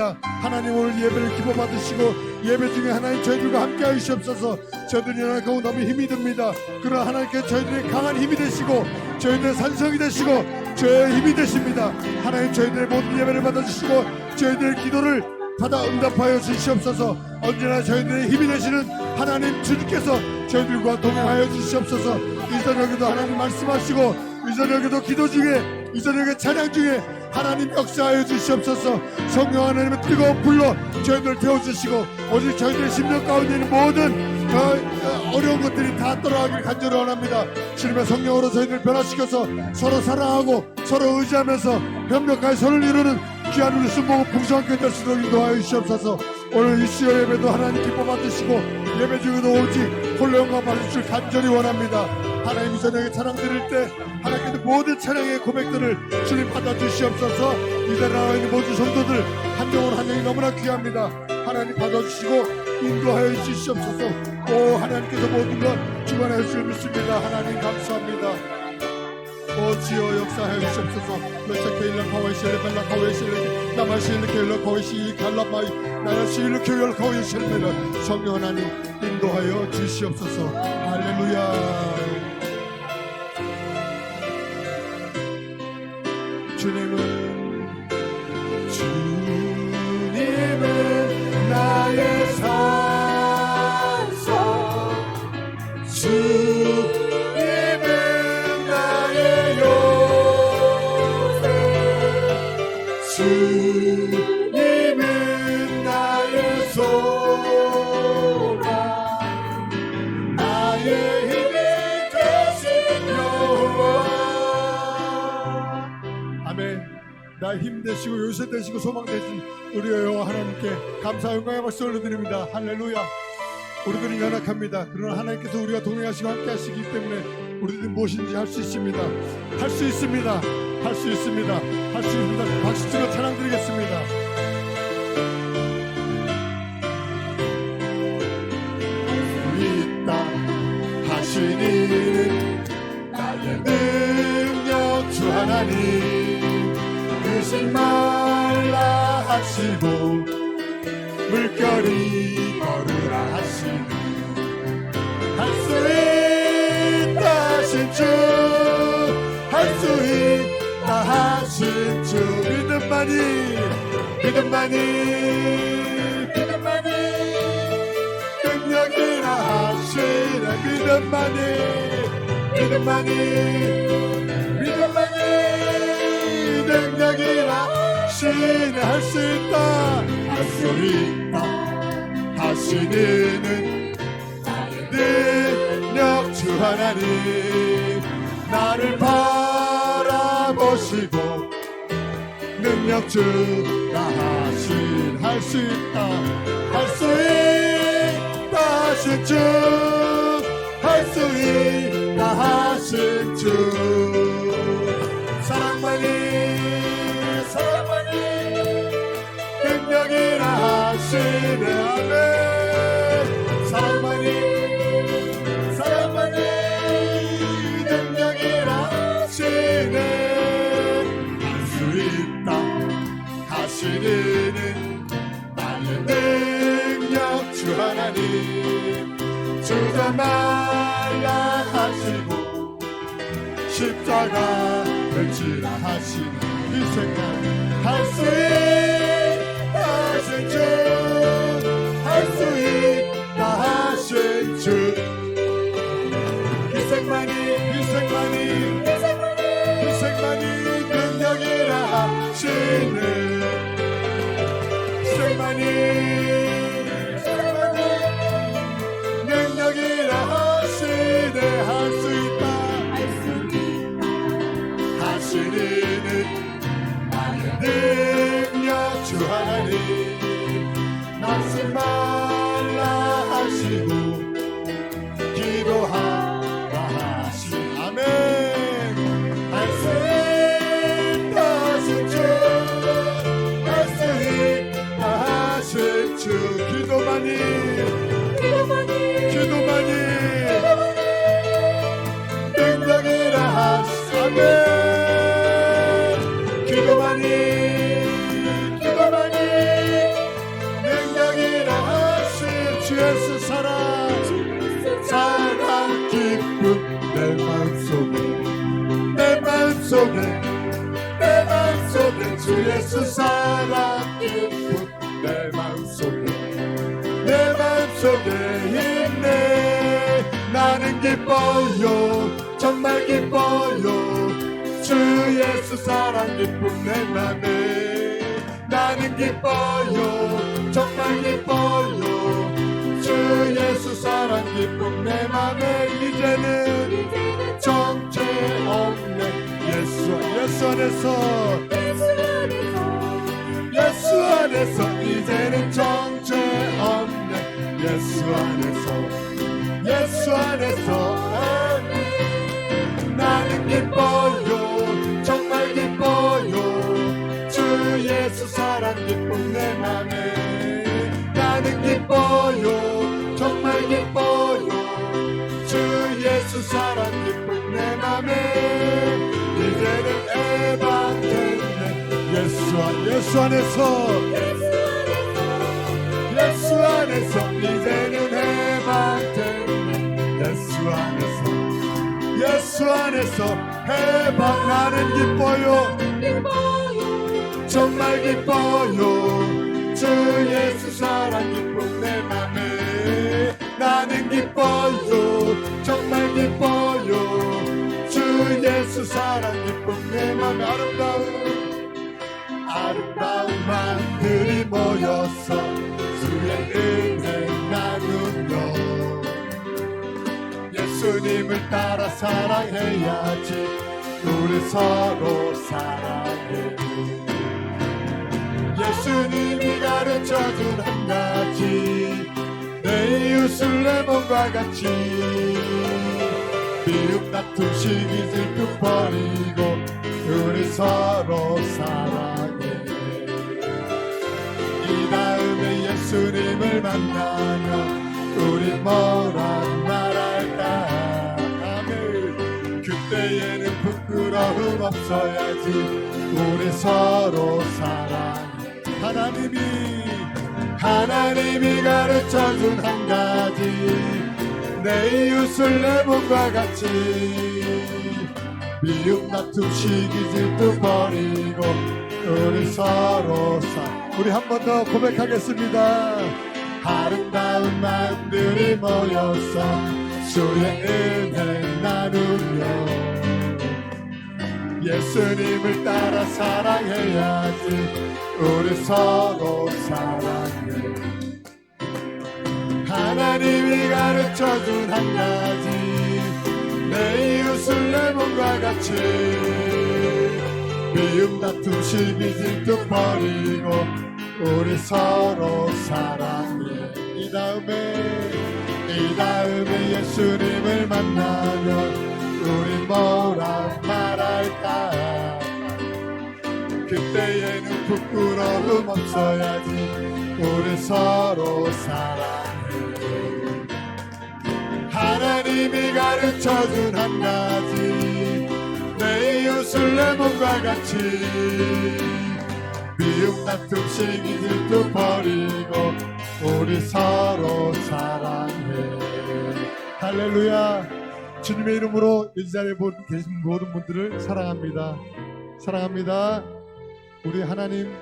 하나님 오늘 예배를 기뻐 받으시고 예배 중에 하나님 저희들과 함께 하시옵소서. 저희들이 나가고 너무 힘이 듭니다. 그러나 하나님께 저희들의 강한 힘이 되시고 저희들의 산성이 되시고 저의 힘이 되십니다. 하나님 저희들의 모든 예배를 받아주시고 저희들의 기도를 받아 응답하여 주시옵소서. 언제나 저희들의 힘이 되시는 하나님 주님께서 저희들과 동행하여 주시옵소서. 이 저녁에도 하나님 말씀하시고 이 저녁에도 기도 중에 이 저녁에 찬양 중에 하나님 역사하여 주시옵소서. 성령 하나님의 뜨거운 불로 저희들을 태워주시고 오직 저희들의 심령 가운데 있는 모든 어려운 것들이 다 떠나가길 간절히 원합니다. 주님의 성령으로 저희들을 변화시켜서 서로 사랑하고 서로 의지하면서 협력하여 서로를 이루는 귀한 우리 순복음 풍성하게 될 수 있도록 인도하여 주시옵소서. 오늘 이 수요 예배도 하나님 기뻐 받으시고 예배 중에도 오직 홀로 영광 받으실 간절히 원합니다. 하나님 이 저녁에 찬양 드릴 때 하나님께서 모든 찬양의 고백들을 주님 받아주시옵소서. 이 자리에 나와 있는 모든 성도들 한 영혼 한 영이 너무나 귀합니다. 하나님 받아주시고 인도하여 주시옵소서. 오 하나님께서 모든 것 주관하여 주실 믿습니다. 하나님 감사합니다. 오 주여 역사하여 주시옵소서. 멸차케일러 카와이실레 벨라 카와이실레 나마실레 케일러 카와이시 갈라마이 나야실레 케일러 카와이실레 성령 하나님 인도하여 주시옵소서. 할렐루야. 주님은 나의 산성 주님은 나의 요새 주님은 나의 소망 나의 힘이 되신 여호와. 아멘. 나 힘 되시고 요새 되시고 소망 되신 우리 여호와 하나님께 감사 영광의 박수 올려드립니다. 할렐루야. 우리들은 연약합니다. 그러나 하나님께서 우리와 동행하시고 함께 하시기 때문에 우리들은 무엇인지 할 수 있습니다. 할 수 있습니다. 할 수 있습니다. 할 수 있습니다. 박수 치고 찬양 드리겠습니다. 있다 하시니 나의 능력 주 하나님 의식 말라 하시고 물결이 걸으라 하시니 할 수 있다 하신 주 할 수 있다 하신 주 믿음만이 능력이라 하시네 믿음만이 능력이라 하시네 할 수 있다 하시니는 나의 능력 주 하나님 나를 바라보시고 능력 주가 하신 할 수 있다 하신 주 할 수 있다 하신 주 사랑만이 능력이라 하시네 아멘 사랑만이 능력이라 하시네 할 수 있다 하시니는 나의 능력 주 하나님 주저 말라 하시고 십자가 멸치라 하시는 희생만 할 수 있다 하신 주 할 수 있다 하신 주 희생만이 능력이라 하시는 희생만이 능력이라 하시네 할 수 있다 하시니는 나의 능력 주 하나님 말씀 말라 하시고 기도하라 하시 아멘 할 수 있다 하신 주 할 수 있다 하신 주 기도만이 능력이라 하시네 기도만이 예수 사랑 기쁨 내 마음속에 있네. 나는 기뻐요 정말 기뻐요 주 예수 사랑 기쁨 내 맘에. 나는 기뻐요 정말 기뻐요 주 예수 사랑 기쁨 내 맘에. 이제는 정죄 없네 예수 안에서 이제는 정죄 없네 예수 안에서 나는 기뻐요 정말 기뻐요 주 예수 사랑 기쁨 내 맘에. 나는 기뻐요 정말 기뻐요 주 예수 사랑 기쁨 내 맘에. 이제는 해방됐네 예수 안에서 이제는 해방됐네 예수 안에서 해방. 나는 기뻐요 정말 기뻐요 주 예수 사랑 기쁨 내 맘에. 나는 기뻐요 정말 기뻐요 주 예수 사랑 기쁨 내 맘에. 아름다운 마음들이 모여서 주의 은혜 나누며 예수님을 따라 사랑해야지. 우리 서로 사랑해. 예수님이 가르쳐준 한 가지 내 이웃을 내 몸과 같이. 미움 다툼 시기 질투 버리고 우리 서로 사랑해. 이 다음에 예수님을 만나면 우리 뭐라 말할까. 아멘. 그때에는 부끄러움 없어야지. 우리 서로 사랑해. 하나님이 가르쳐준 한 가지 내 이웃을 내 몸과 같이. 미움 다툼 시기 질투 버리고 우리 서로 우리 한 번 더 고백하겠습니다. 아름다운 마음들이 모여서 주의 은혜 나누며 예수님을 따라 사랑해야지. 우리 서로 사랑해. 하나님이 가르쳐준 한 가지 내 이웃을 내 몸과 같이. 미움 다툼 시기 질투 버리고 우리 서로 사랑해. 이 다음에 예수님을 만나면 우리 뭐라 말할까. 그때에는 부끄러움 없어야지. 우리 서로 사랑해. 하나님이 가르쳐준 한 가지 내 이웃을 내 몸과 같이. 미움 다툼 시기 질투 버리고 우리 서로 사랑해. 할렐루야. 주님의 이름으로 이 자리에 계신 모든 분들을 사랑합니다. 우리 하나님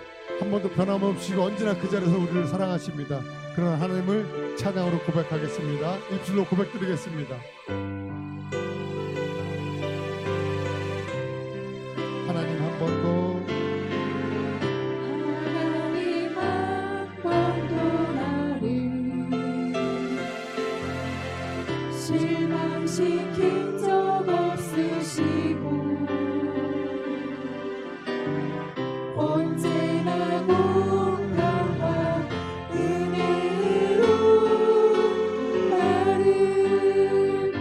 한 번도 변함없이 언제나 그 자리에서 우리를 사랑하십니다. 그런 하나님을 찬양으로 고백하겠습니다. 입술로 고백드리겠습니다. 하나님 한 번도 나를 실망시킨 적 없으시고 언제나 공평과 은혜로 나를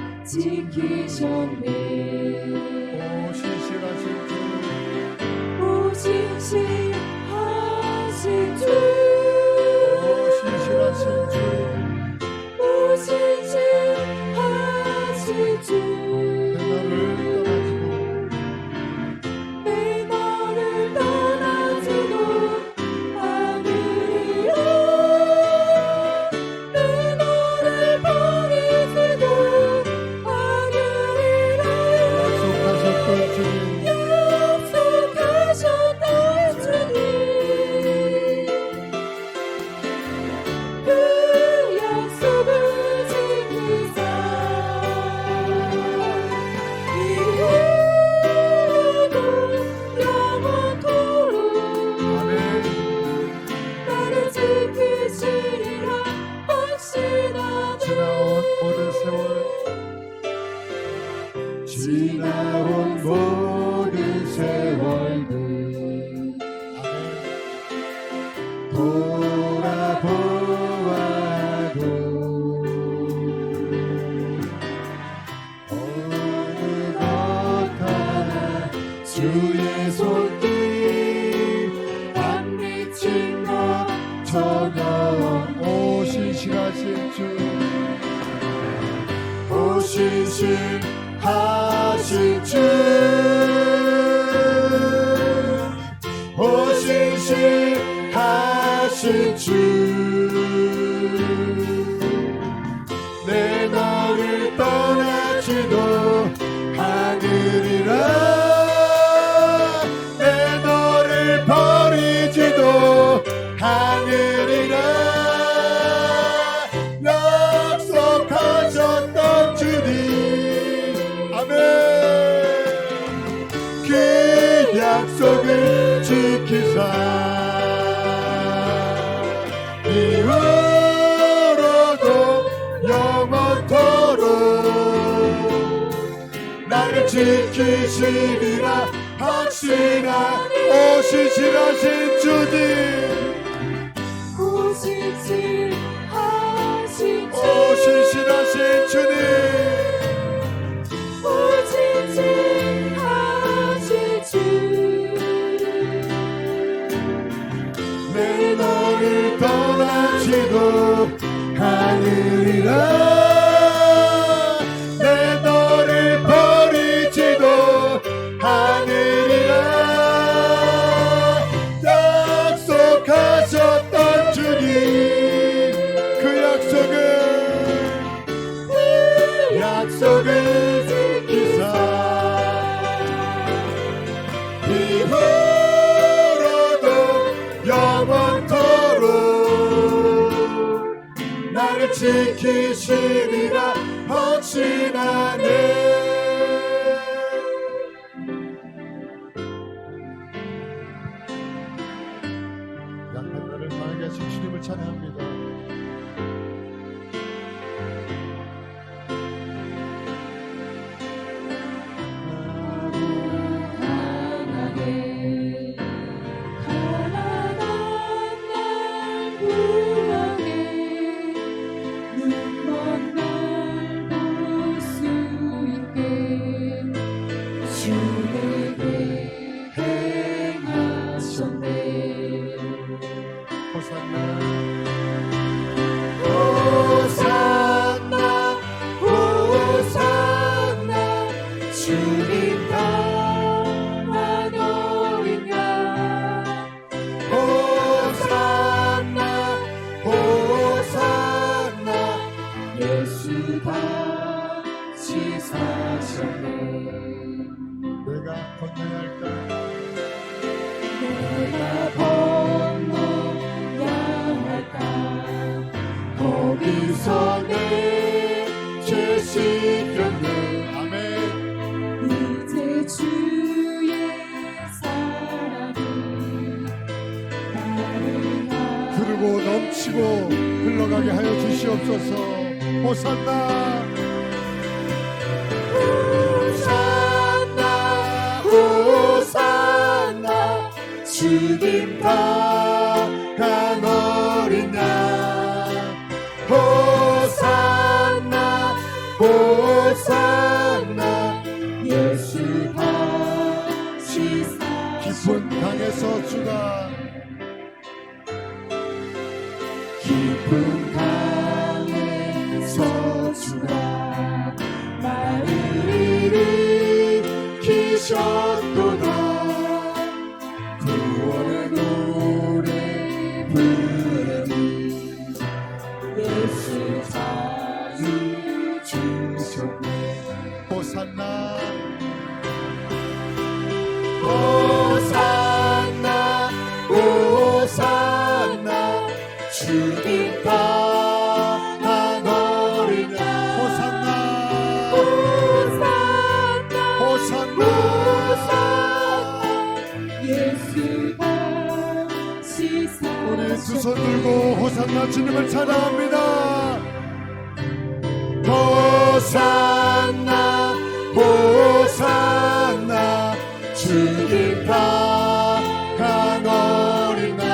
돌아보아도 어느 것 하나 주의 손길 안 미친 것 전혀 오신 신하신 주 오신신하신 주 오신신하신 주 내 너를 떠나지도 않으리라 내 너를 버리지도 않으리라 약속하셨던 주님 아멘 그 약속을 지키사 이후로도 영원토록 나를 지키시리라 확신하 오신신하신 주님 오신신하신 주 오신신하신 주님 오신신하신 주 내 너를 떠나지도 않으리라 내 너를 버리지도 않으리라 약속하셨던 주님 그 약속을 지키사 이후로도 영원토록 나를 지키시리라 확신하네 약한 나를 강하게 하신 주님을 찬양합니다 내가 건너야 할까 내가 건너야 할까 거기서 내 죄 씻겼네 아멘 이제 주의 사랑이 나를 흐르고 넘치고 흘러가게 하여 주시옵소서 호산나 호산나 주님 강한 어린 양 호산나 호산나 예수 다시 사시 깊은 강에서 주가 깊은 강에서 주가 나를 일으키셨도다 구원의 노래 부르니 예수 자유 주셨네 호산나 호산나 호산나 주님 강한 어린 양 호산나 호산나 호산나 예수 다시 우리 두 손 들고 호산나 주님을 찬양합니다 호산나 호산나 주님 강한 어린 양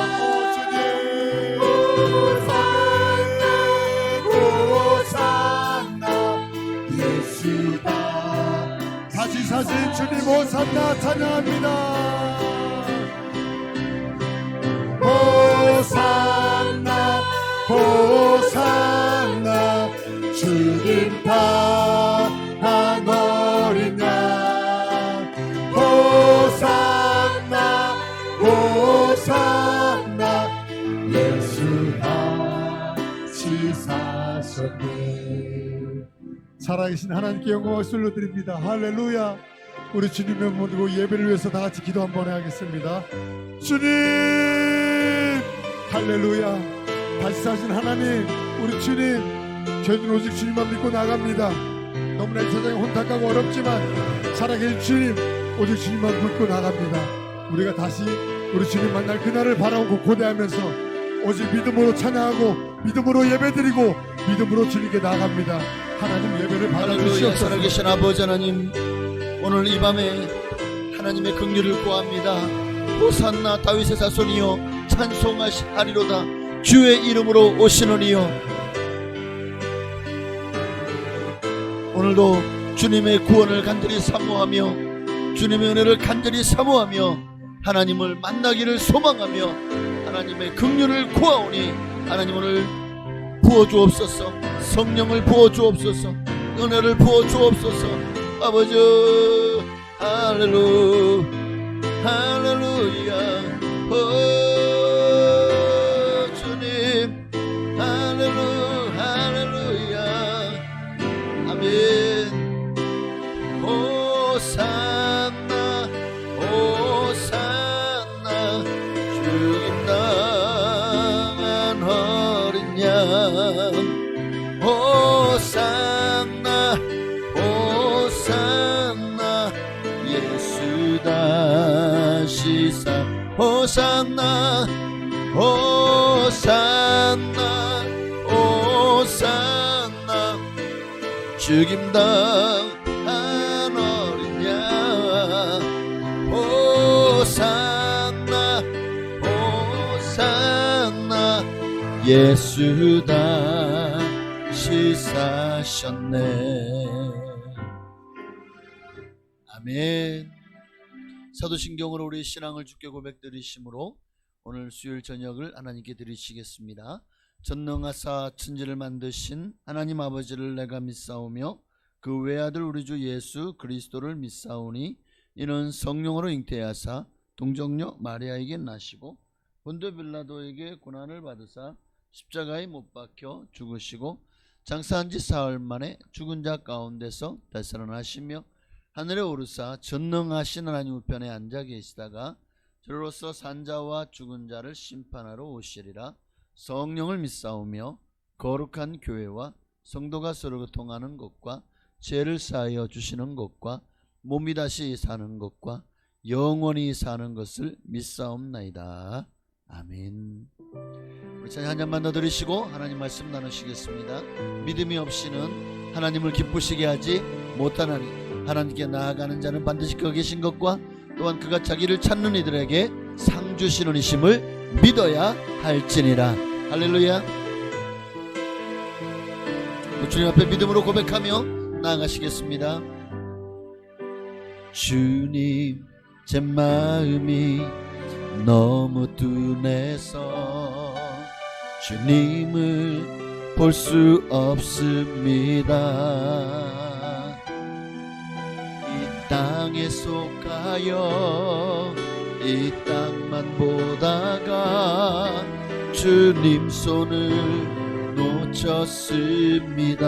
주님 주님 호산나 찬양합니다. 호산나 호산나 주님 다한 어린 양 호산나 호산나 예수가 지사셨네. 살아계신 하나님께 영광을 돌려드립니다. 할렐루야. 우리 주님의 몸 들고 예배를 위해서 다 같이 기도 한번 해야겠습니다. 주님 할렐루야. 다시 사신 하나님, 우리 주님, 저희는 오직 주님만 믿고 나갑니다. 너무나 이 세상이 혼탁하고 어렵지만 살아계신 주님, 오직 주님만 믿고 나갑니다. 우리가 다시 우리 주님 만날 그날을 바라고 고대하면서 오직 믿음으로 찬양하고 믿음으로 예배드리고 믿음으로 주님께 나아갑니다. 하나님 예배를 할렐루야. 받아주시옵소서. 살아계신 아버지 하나님, 오늘 이 밤에 하나님의 긍휼을 구합니다. 호산나 다윗의 자손이여 찬송하리로다. 주의 이름으로 오시느니요. 오늘도 주님의 구원을 간절히 사모하며 주님의 은혜를 간절히 사모하며 하나님을 만나기를 소망하며 하나님의 긍휼을 구하오니 하나님 오늘 부어주옵소서. 성령을 부어주옵소서. 은혜를 부어주옵소서. 아버지 할렐루야 할렐루야. 주님 할렐루야 할렐루야. 아멘. 호산나 호산나 주님 나간 어린 양 호산나 호산나 예수 다시 사 호산나 호산나 호산나 죽임당한 어린 양 호산나 호산나 예수 다시 사셨네. 아멘. 사도신경으로 우리 신앙을 주께 고백드리심으로 오늘 수요일 저녁을 하나님께 드리시겠습니다. 전능하사 천지를 만드신 하나님 아버지를 내가 믿사오며 그 외아들 우리 주 예수 그리스도를 믿사오니 이는 성령으로 잉태하사 동정녀 마리아에게 나시고 본도 빌라도에게 고난을 받으사 십자가에 못 박혀 죽으시고 장사한 지 사흘 만에 죽은 자 가운데서 되살아나시며 하늘에 오르사 전능하신 하나님 우편에 앉아 계시다가 저로서 산자와 죽은 자를 심판하러 오시리라. 성령을 믿사오며 거룩한 교회와 성도가 서로 통하는 것과 죄를 사하여 주시는 것과 몸이 다시 사는 것과 영원히 사는 것을 믿사옵나이다. 아멘. 우리 찬양 한 잔만 더 들으시고 하나님 말씀 나누시겠습니다. 믿음이 없이는 하나님을 기쁘시게 하지 못하나니 하나님께 나아가는 자는 반드시 거기 계신 것과 또한 그가 자기를 찾는 이들에게 상 주시는 이심을 믿어야 할지니라. 할렐루야. 주님 앞에 믿음으로 고백하며 나아가시겠습니다. 주님 제 마음이 너무 둔해서 주님을 볼 수 없습니다. 땅에 속하여 이 땅만 보다가 주님 손을 놓쳤습니다.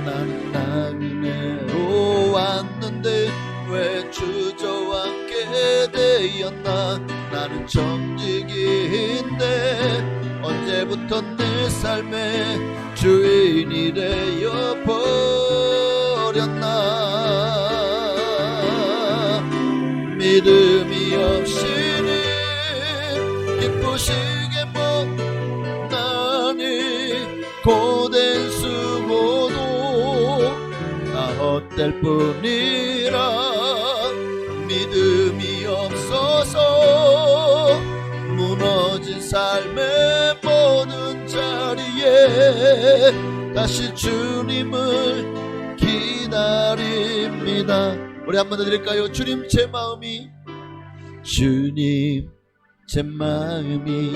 나는 나그네로 왔는데 왜 주저앉게 되었나. 나는 정직인데 언제부터 내 삶의 주인이 되어버렸나. 믿음이 없이는 기쁘시게 못나니 고된 수고도 나 헛될 뿐이라. 믿음이 없어서 무너진 삶의 모든 자리에 다시 주님을 기다립니다. 기다립니다. 우리 한번 더 드릴까요? 주님 제 마음이, 주님 제 마음이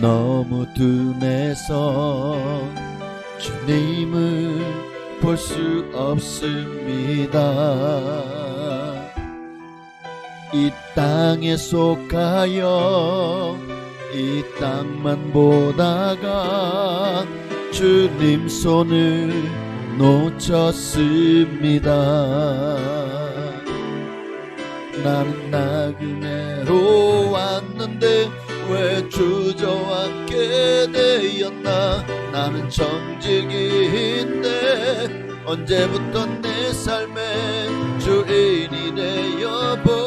너무 둔해서 주님을 볼 수 없습니다. 이 땅에 속하여 이 땅만 보다가 주님 손을 놓쳤습니다. 나는 나그네로 왔는데 왜 주저앉게 되었나. 나는 정직인데 언제부터 내 삶의 주인이 되어버렸나.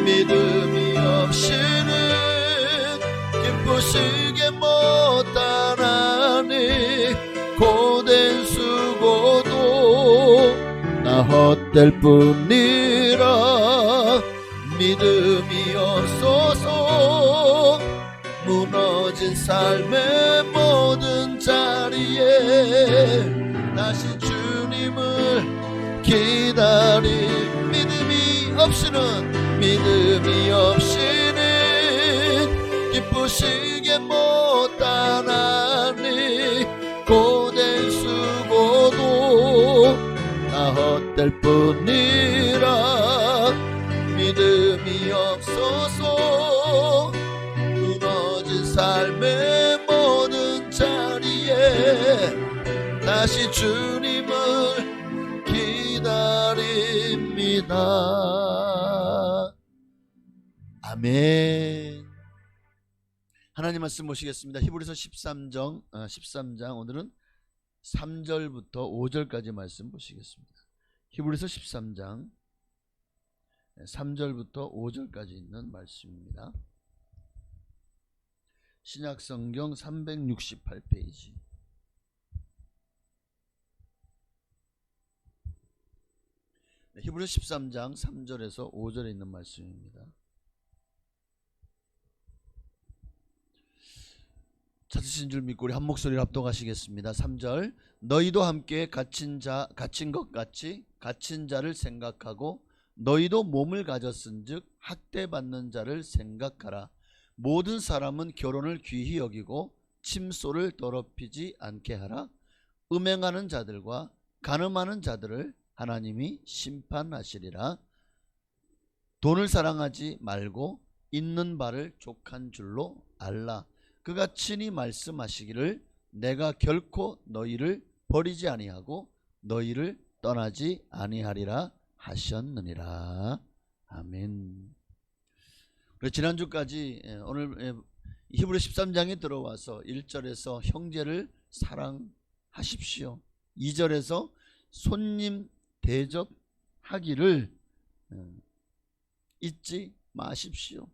믿음이 없이는 기쁘시게 못하나니 고된 수고도 나 헛될 뿐이라. 믿음이 없어서 무너진 삶의 모든 자리에 다시 주님을 기다림. 믿음이 없이는 기쁘시게 못하나니 고된 수고도 나 헛될 뿐이라. 믿음이 없어서 무너진 삶의 모든 자리에 다시 주님을 기다립니다. 아멘. 하나님 말씀 보시겠습니다. 히브리서 13장 오늘은 3절부터 5절까지 말씀 보시겠습니다. 히브리서 13장 3절부터 5절까지 있는 말씀입니다. 신약성경 368페이지. 히브리서 13장 3절에서 5절에 있는 말씀입니다. 찾으신 줄 믿고 우리 한 목소리로 합독하시겠습니다. 3절. 너희도 함께 갇힌 것 같이 갇힌 자를 생각하고 너희도 몸을 가졌은즉 학대받는 자를 생각하라. 모든 사람은 결혼을 귀히 여기고 침소를 더럽히지 않게 하라. 음행하는 자들과 간음하는 자들을 하나님이 심판하시리라. 돈을 사랑하지 말고 있는 바를 족한 줄로 알라. 그가 친히 말씀하시기를 내가 결코 너희를 버리지 아니하고 너희를 떠나지 아니하리라 하셨느니라. 아멘. 지난주까지 오늘 히브리 13장에 들어와서 1절에서 형제를 사랑하십시오, 2절에서 손님 대접하기를 잊지 마십시오.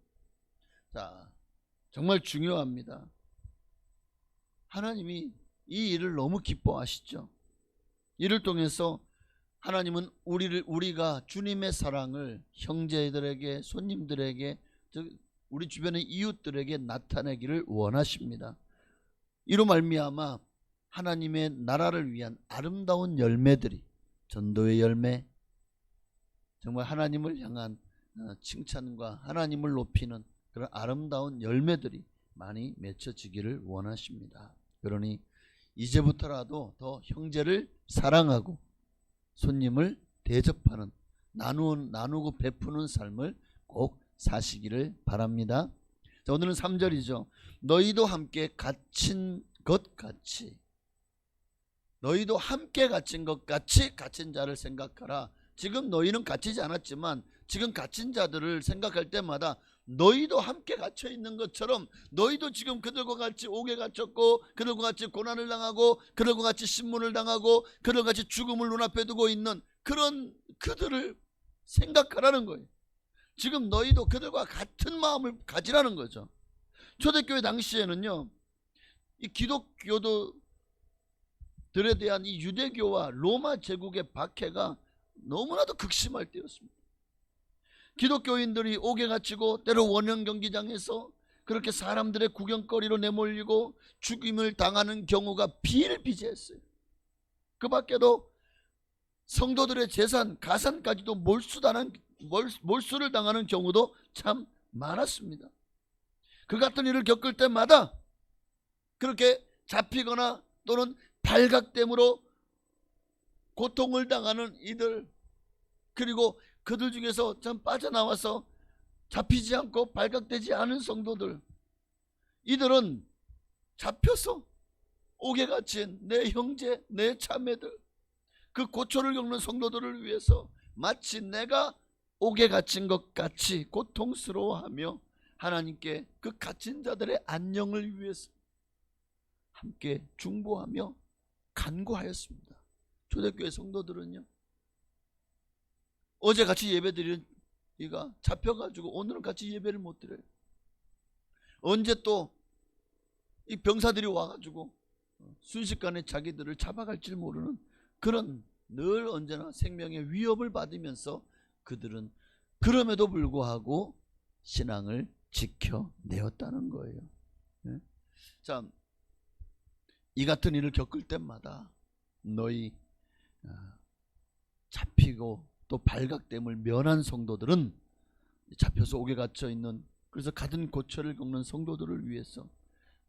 자, 정말 중요합니다. 하나님이 이 일을 너무 기뻐하시죠. 이를 통해서 하나님은 우리가 주님의 사랑을 형제들에게, 손님들에게, 우리 주변의 이웃들에게 나타내기를 원하십니다. 이로 말미암아 하나님의 나라를 위한 아름다운 열매들이, 전도의 열매, 정말 하나님을 향한 칭찬과 하나님을 높이는 그런 아름다운 열매들이 많이 맺혀지기를 원하십니다. 그러니 이제부터라도 더 형제를 사랑하고 손님을 대접하는, 나누고 베푸는 삶을 꼭 사시기를 바랍니다. 자, 오늘은 3절이죠. 너희도 함께 갇힌 것 같이, 너희도 함께 갇힌 것 같이 갇힌 자를 생각하라. 지금 너희는 갇히지 않았지만 지금 갇힌 자들을 생각할 때마다 너희도 함께 갇혀 있는 것처럼, 너희도 지금 그들과 같이 옥에 갇혔고 그들과 같이 고난을 당하고 그들과 같이 신문을 당하고 그들과 같이 죽음을 눈앞에 두고 있는 그런 그들을 생각하라는 거예요. 지금 너희도 그들과 같은 마음을 가지라는 거죠. 초대교회 당시에는요, 이 기독교도들에 대한 이 유대교와 로마 제국의 박해가 너무나도 극심할 때였습니다. 기독교인들이 옥에 갇히고 때로 원형 경기장에서 그렇게 사람들의 구경거리로 내몰리고 죽임을 당하는 경우가 비일비재했어요. 그 밖에도 성도들의 재산, 가산까지도 몰수를 당하는 경우도 참 많았습니다. 그 같은 일을 겪을 때마다 그렇게 잡히거나 또는 발각됨으로 고통을 당하는 이들, 그리고 그들 중에서 참 빠져나와서 잡히지 않고 발각되지 않은 성도들, 이들은 잡혀서 옥에 갇힌 내 형제, 내 자매들, 그 고초를 겪는 성도들을 위해서 마치 내가 옥에 갇힌 것 같이 고통스러워하며 하나님께 그 갇힌 자들의 안녕을 위해서 함께 중보하며 간구하였습니다. 초대교회 성도들은요, 어제 같이 예배드린 이가 잡혀가지고 오늘은 같이 예배를 못 드려요. 언제 또 이 병사들이 와가지고 순식간에 자기들을 잡아갈지 모르는 그런 늘 언제나 생명의 위협을 받으면서 그들은 그럼에도 불구하고 신앙을 지켜내었다는 거예요. 자, 이 같은 일을 겪을 때마다 너희 잡히고 또 발각됨을 면한 성도들은 잡혀서 옥에 갇혀 있는, 그래서 가든 고초를 겪는 성도들을 위해서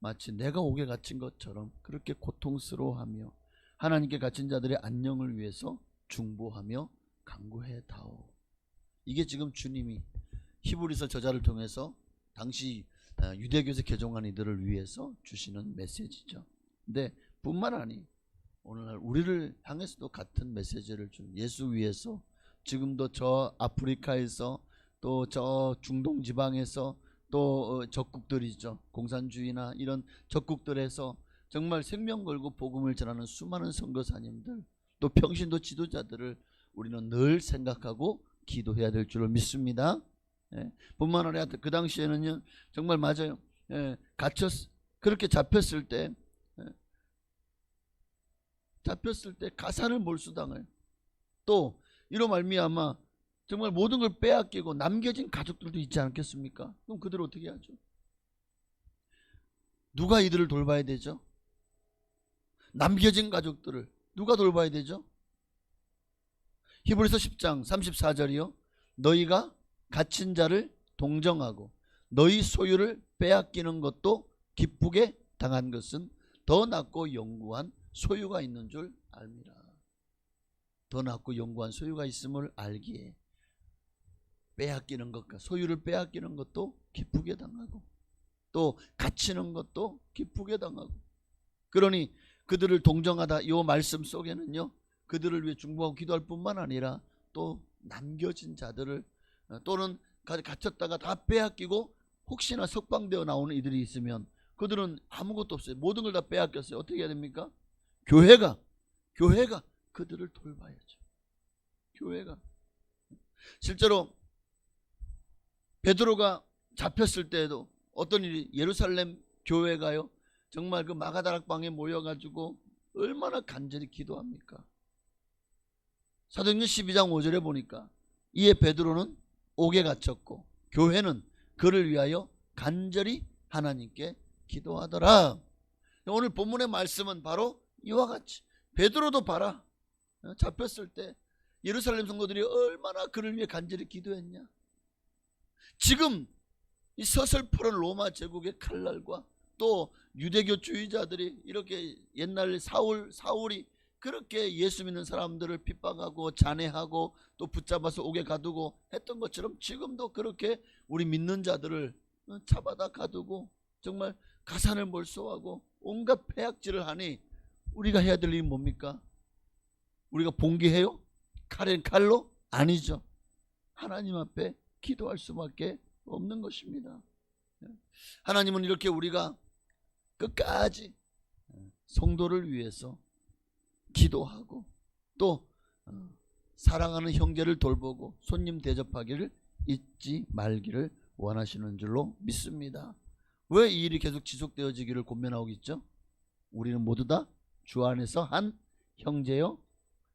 마치 내가 옥에 갇힌 것처럼 그렇게 고통스러워하며 하나님께 갇힌 자들의 안녕을 위해서 중보하며 간구해 다오. 이게 지금 주님이 히브리서 저자를 통해서 당시 유대교에서 개종한 이들을 위해서 주시는 메시지죠. 근데 뿐만 아니 오늘날 우리를 향해서도 같은 메시지를 준, 예수 위해서 지금도 저 아프리카에서 또 저 중동 지방에서 또 적국들이죠, 공산주의나 이런 적국들에서 정말 생명 걸고 복음을 전하는 수많은 선교사님들, 또 평신도 지도자들을 우리는 늘 생각하고 기도해야 될 줄을 믿습니다. 뿐만 아니라 그 당시에는요, 정말 맞아요. 그렇게 잡혔을 때 가산을 몰수당해요. 또 이로 말미암아 정말 모든 걸 빼앗기고 남겨진 가족들도 있지 않겠습니까? 그럼 그들 어떻게 하죠? 누가 이들을 돌봐야 되죠? 남겨진 가족들을 누가 돌봐야 되죠? 히브리서 10장 34절이요. 너희가 갇힌 자를 동정하고 너희 소유를 빼앗기는 것도 기쁘게 당한 것은 더 낫고 영구한 소유가 있는 줄 알미라. 더 낫고 영구한 소유가 있음을 알기에 빼앗기는 것과 소유를 빼앗기는 것도 기쁘게 당하고 또 갇히는 것도 기쁘게 당하고, 그러니 그들을 동정하다 이 말씀 속에는요, 그들을 위해 중보하고 기도할 뿐만 아니라 또 남겨진 자들을 또는 갇혔다가 다 빼앗기고 혹시나 석방되어 나오는 이들이 있으면 그들은 아무것도 없어요. 모든 걸 다 빼앗겼어요. 어떻게 해야 됩니까? 교회가 그들을 돌봐야죠. 교회가. 실제로 베드로가 잡혔을 때에도 어떤 일이, 예루살렘 교회가요, 정말 그 마가다락방에 모여가지고 얼마나 간절히 기도합니까? 사도행전 12장 5절에 보니까 이에 베드로는 옥에 갇혔고 교회는 그를 위하여 간절히 하나님께 기도하더라. 오늘 본문의 말씀은 바로 이와 같이 베드로도 봐라, 잡혔을 때 예루살렘 성도들이 얼마나 그를 위해 간절히 기도했냐. 지금 이 서슬퍼런 로마 제국의 칼날과 또 유대교주의자들이 이렇게 옛날 사울이 그렇게 예수 믿는 사람들을 핍박하고 잔해하고 또 붙잡아서 옥에 가두고 했던 것처럼 지금도 그렇게 우리 믿는 자들을 잡아다 가두고 정말 가산을 몰수하고 온갖 폐악질을 하니 우리가 해야 될 일이 뭡니까? 우리가 봉기해요? 칼로? 아니죠. 하나님 앞에 기도할 수밖에 없는 것입니다. 하나님은 이렇게 우리가 끝까지 성도를 위해서 기도하고 또 사랑하는 형제를 돌보고 손님 대접하기를 잊지 말기를 원하시는 줄로 믿습니다. 왜 이 일이 계속 지속되어지기를 권면하고 있죠? 우리는 모두 다 주 안에서 한 형제요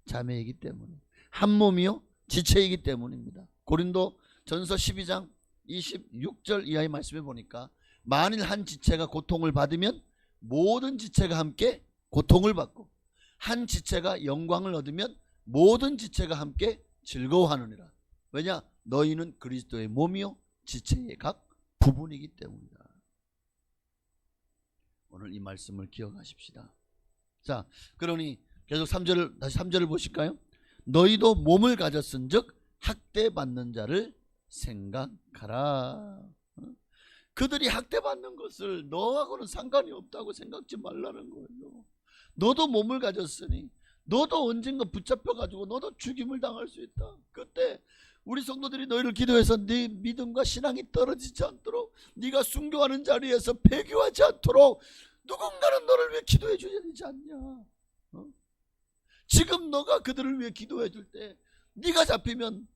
자매이기 때문에, 한 몸이요 지체이기 때문입니다. 고린도 전서 12장 26절 이하의 말씀에 보니까 만일 한 지체가 고통을 받으면 모든 지체가 함께 고통을 받고, 한 지체가 영광을 얻으면 모든 지체가 함께 즐거워하느니라. 왜냐? 너희는 그리스도의 몸이요 지체의 각 부분이기 때문이다. 오늘 이 말씀을 기억하십시다. 자, 그러니 계속 3절, 다시 3절을 보실까요? 너희도 몸을 가졌은즉 학대받는 자를 생각하라. 그들이 학대받는 것을 너하고는 상관이 없다고 생각지 말라는 거예요. 너도 몸을 가졌으니 너도 언젠가 붙잡혀가지고 너도 죽임을 당할 수 있다. 그때 우리 성도들이 너희를 기도해서 네 믿음과 신앙이 떨어지지 않도록, 네가 순교하는 자리에서 폐교하지 않도록 누군가는 너를 위해 기도해 줘야 되지 않냐. 지금 너가 그들을 위해 기도해 줄 때 네가 잡히면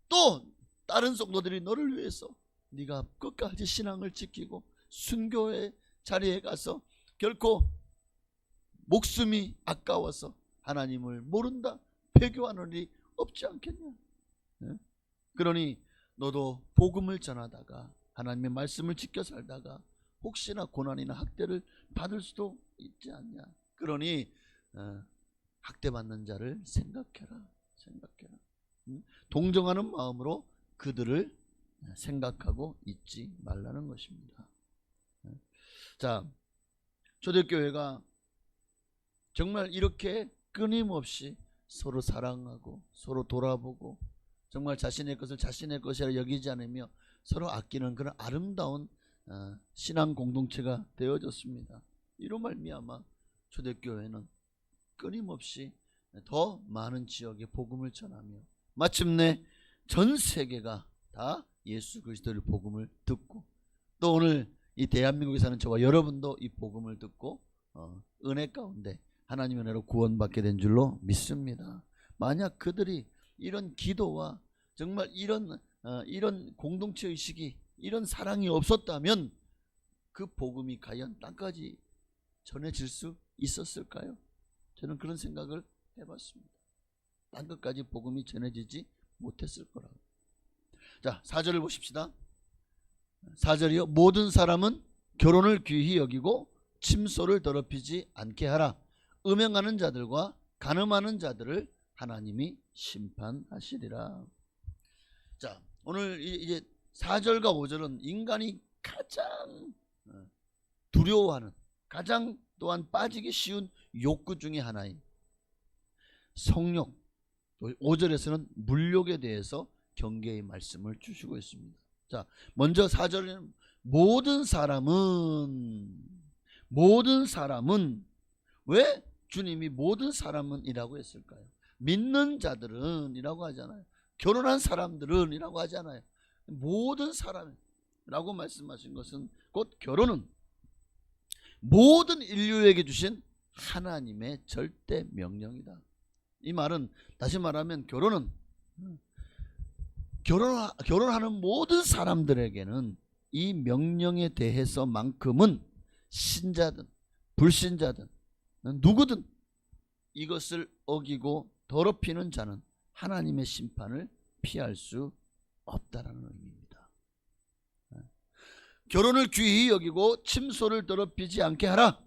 또 다른 성도들이 너를 위해서 네가 끝까지 신앙을 지키고 순교의 자리에 가서 결코 목숨이 아까워서 하나님을 모른다 폐교하는 일이 없지 않겠냐. 그러니 너도 복음을 전하다가 하나님의 말씀을 지켜 살다가 혹시나 고난이나 학대를 받을 수도 있지 않냐. 그러니 학대받는 자를 생각해라. 동정하는 마음으로 그들을 생각하고 잊지 말라는 것입니다. 자, 초대교회가 정말 이렇게 끊임없이 서로 사랑하고 서로 돌아보고 정말 자신의 것을 자신의 것이라 여기지 않으며 서로 아끼는 그런 아름다운 신앙 공동체가 되어졌습니다. 이로 말미암아 초대교회는 끊임없이 더 많은 지역에 복음을 전하며 마침내 전 세계가 다 예수 그리스도의 복음을 듣고, 또 오늘 이 대한민국에 사는 저와 여러분도 이 복음을 듣고 은혜 가운데 하나님의 은혜로 구원받게 된 줄로 믿습니다. 만약 그들이 이런 기도와 정말 이런 공동체 의식이, 이런 사랑이 없었다면 그 복음이 과연 땅까지 전해질 수 있었을까요? 저는 그런 생각을 해봤습니다. 땅끝까지 복음이 전해지지 못했을 거라고. 자, 4절을 보십시다. 4절이요. 모든 사람은 결혼을 귀히 여기고 침소를 더럽히지 않게 하라. 음행하는 자들과 간음하는 자들을 하나님이 심판하시리라. 자, 오늘 이제 4절과 5절은 인간이 가장 두려워하는, 가장 또한 빠지기 쉬운 욕구 중에 하나인 성욕, 5절에서는 물욕에 대해서 경계의 말씀을 주시고 있습니다. 자, 먼저 4절에는 모든 사람은 왜 주님이 모든 사람은 이라고 했을까요? 믿는 자들은 이라고 하잖아요. 결혼한 사람들은 이라고 하잖아요. 모든 사람이라고 말씀하신 것은 곧 결혼은 모든 인류에게 주신 하나님의 절대 명령이다. 이 말은 다시 말하면 결혼하는 모든 사람들에게는 이 명령에 대해서만큼은 신자든 불신자든 누구든 이것을 어기고 더럽히는 자는 하나님의 심판을 피할 수 없다라는 의미입니다. 결혼을 귀히 여기고 침소를 더럽히지 않게 하라.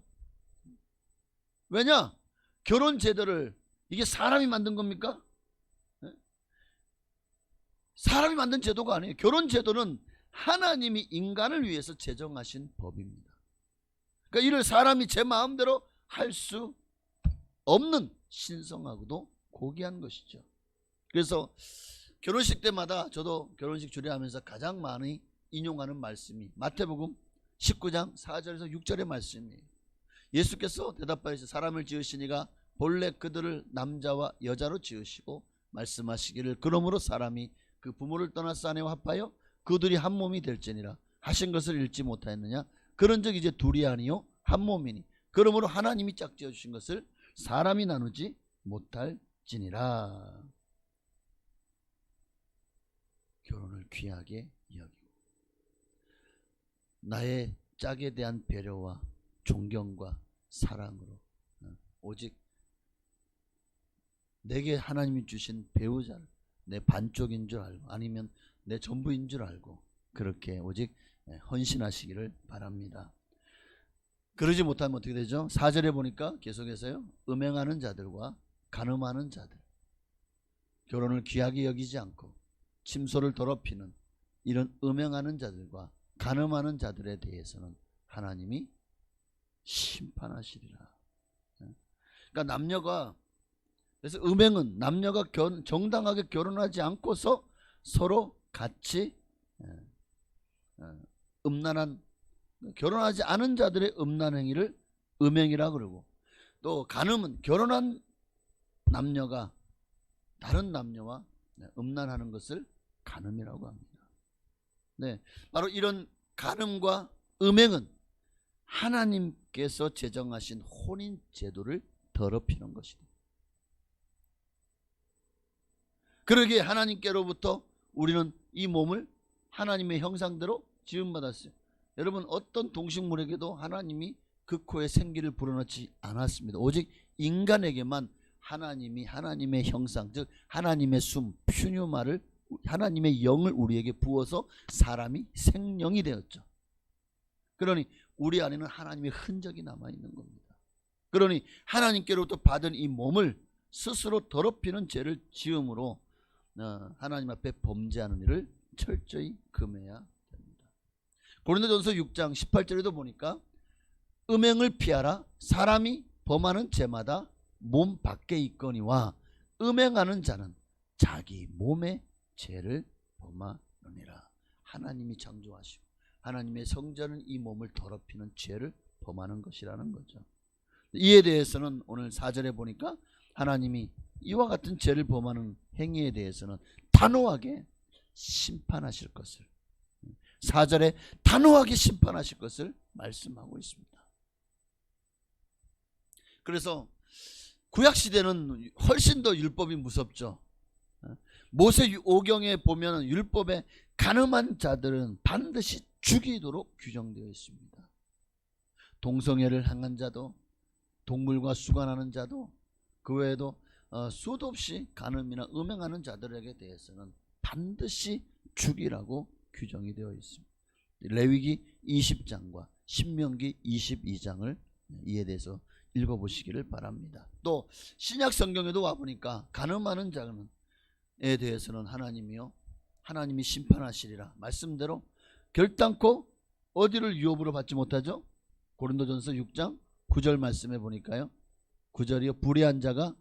왜냐? 결혼 제도를 이게 사람이 만든 겁니까? 사람이 만든 제도가 아니에요. 결혼 제도는 하나님이 인간을 위해서 제정하신 법입니다. 그러니까 이를 사람이 제 마음대로 할 수 없는 신성하고도 고귀한 것이죠. 그래서 결혼식 때마다 저도 결혼식 주례하면서 가장 많이 인용하는 말씀이 마태복음 19장 4절에서 6절의 말씀이에요. 예수께서 대답하시되 사람을 지으시니가 본래 그들을 남자와 여자로 지으시고 말씀하시기를 그러므로 사람이 그 부모를 떠나서 아내와 합하여 그들이 한 몸이 될지니라 하신 것을 읽지 못하였느냐. 그런즉 이제 둘이 아니요 한 몸이니 그러므로 하나님이 짝지어 주신 것을 사람이 나누지 못할지니라. 결혼을 귀하게 여기고 나의 짝에 대한 배려와 존경과 사랑으로 오직 내게 하나님이 주신 배우자를 내 반쪽인 줄 알고 아니면 내 전부인 줄 알고 그렇게 오직 헌신하시기를 바랍니다. 그러지 못하면 어떻게 되죠? 4절에 보니까 계속해서요. 음행하는 자들과 간음하는 자들, 결혼을 귀하게 여기지 않고 침소를 더럽히는 이런 음행하는 자들과 간음하는 자들에 대해서는 하나님이 심판하시리라. 그러니까 남녀가, 그래서 음행은 남녀가 정당하게 결혼하지 않고서 서로 같이 음란한, 결혼하지 않은 자들의 음란 행위를 음행이라 그러고, 또 간음은 결혼한 남녀가 다른 남녀와 음란하는 것을 간음이라고 합니다. 네, 바로 이런 간음과 음행은 하나님께서 제정하신 혼인 제도를 더럽히는 것이다. 그러기에 하나님께로부터 우리는 이 몸을 하나님의 형상대로 지음받았어요. 여러분, 어떤 동식물에게도 하나님이 그 코에 생기를 불어넣지 않았습니다. 오직 인간에게만 하나님이 하나님의 형상, 즉 하나님의 숨, 퓨뉴마를, 하나님의 영을 우리에게 부어서 사람이 생명이 되었죠. 그러니 우리 안에는 하나님의 흔적이 남아있는 겁니다. 그러니 하나님께로부터 받은 이 몸을 스스로 더럽히는 죄를 지음으로 하나님 앞에 범죄하는 일을 철저히 금해야 됩니다. 고린도전서 6장 18절에도 보니까 음행을 피하라. 사람이 범하는 죄마다 몸 밖에 있거니와 음행하는 자는 자기 몸의 죄를 범하느니라. 하나님이 창조하시고 하나님의 성전은 이 몸을 더럽히는 죄를 범하는 것이라는 거죠. 이에 대해서는 오늘 4절에 보니까 하나님이 이와 같은 죄를 범하는 행위에 대해서는 단호하게 심판하실 것을, 4절에 단호하게 심판하실 것을 말씀하고 있습니다. 그래서 구약시대는 훨씬 더 율법이 무섭죠. 모세 오경에 보면 율법에 간음한 자들은 반드시 죽이도록 규정되어 있습니다. 동성애를 행한 자도, 동물과 수간하는 자도, 그 외에도 수도 없이 간음이나 음행하는 자들에게 대해서는 반드시 죽이라고 규정이 되어 있습니다. 레위기 20장과 신명기 22장을 이에 대해서 읽어보시기를 바랍니다. 또 신약 성경에도 와보니까 간음하는 자에 대해서는 하나님이 심판하시리라 말씀대로 결단코 어디를 유업으로 받지 못하죠? 고린도전서 6장 9절 말씀해 보니까요, 9절이요, 불의한 자가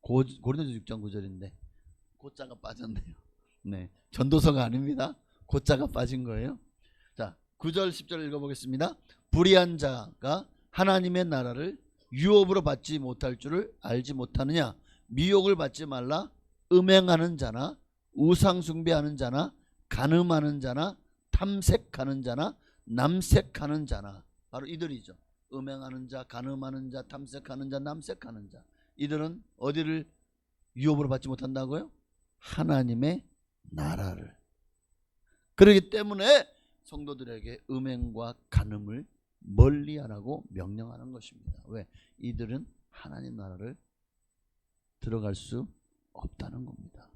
고린도전서 6장 9절인데 고자가 빠졌네요. 네, 전도서가 아닙니다. 고자가 빠진 거예요. 자, 9절 10절 읽어보겠습니다. 불의한 자가 하나님의 나라를 유업으로 받지 못할 줄을 알지 못하느냐? 미혹을 받지 말라. 음행하는 자나 우상 숭배하는 자나 간음하는 자나 탐색하는 자나 남색하는 자나, 바로 이들이죠. 음행하는 자, 간음하는 자, 탐색하는 자, 남색하는 자, 이들은 어디를 유업으로 받지 못한다고요? 하나님의 나라를. 그렇기 때문에 성도들에게 음행과 간음을 멀리하라고 명령하는 것입니다. 왜? 이들은 하나님 나라를 들어갈 수 없다는 겁니다.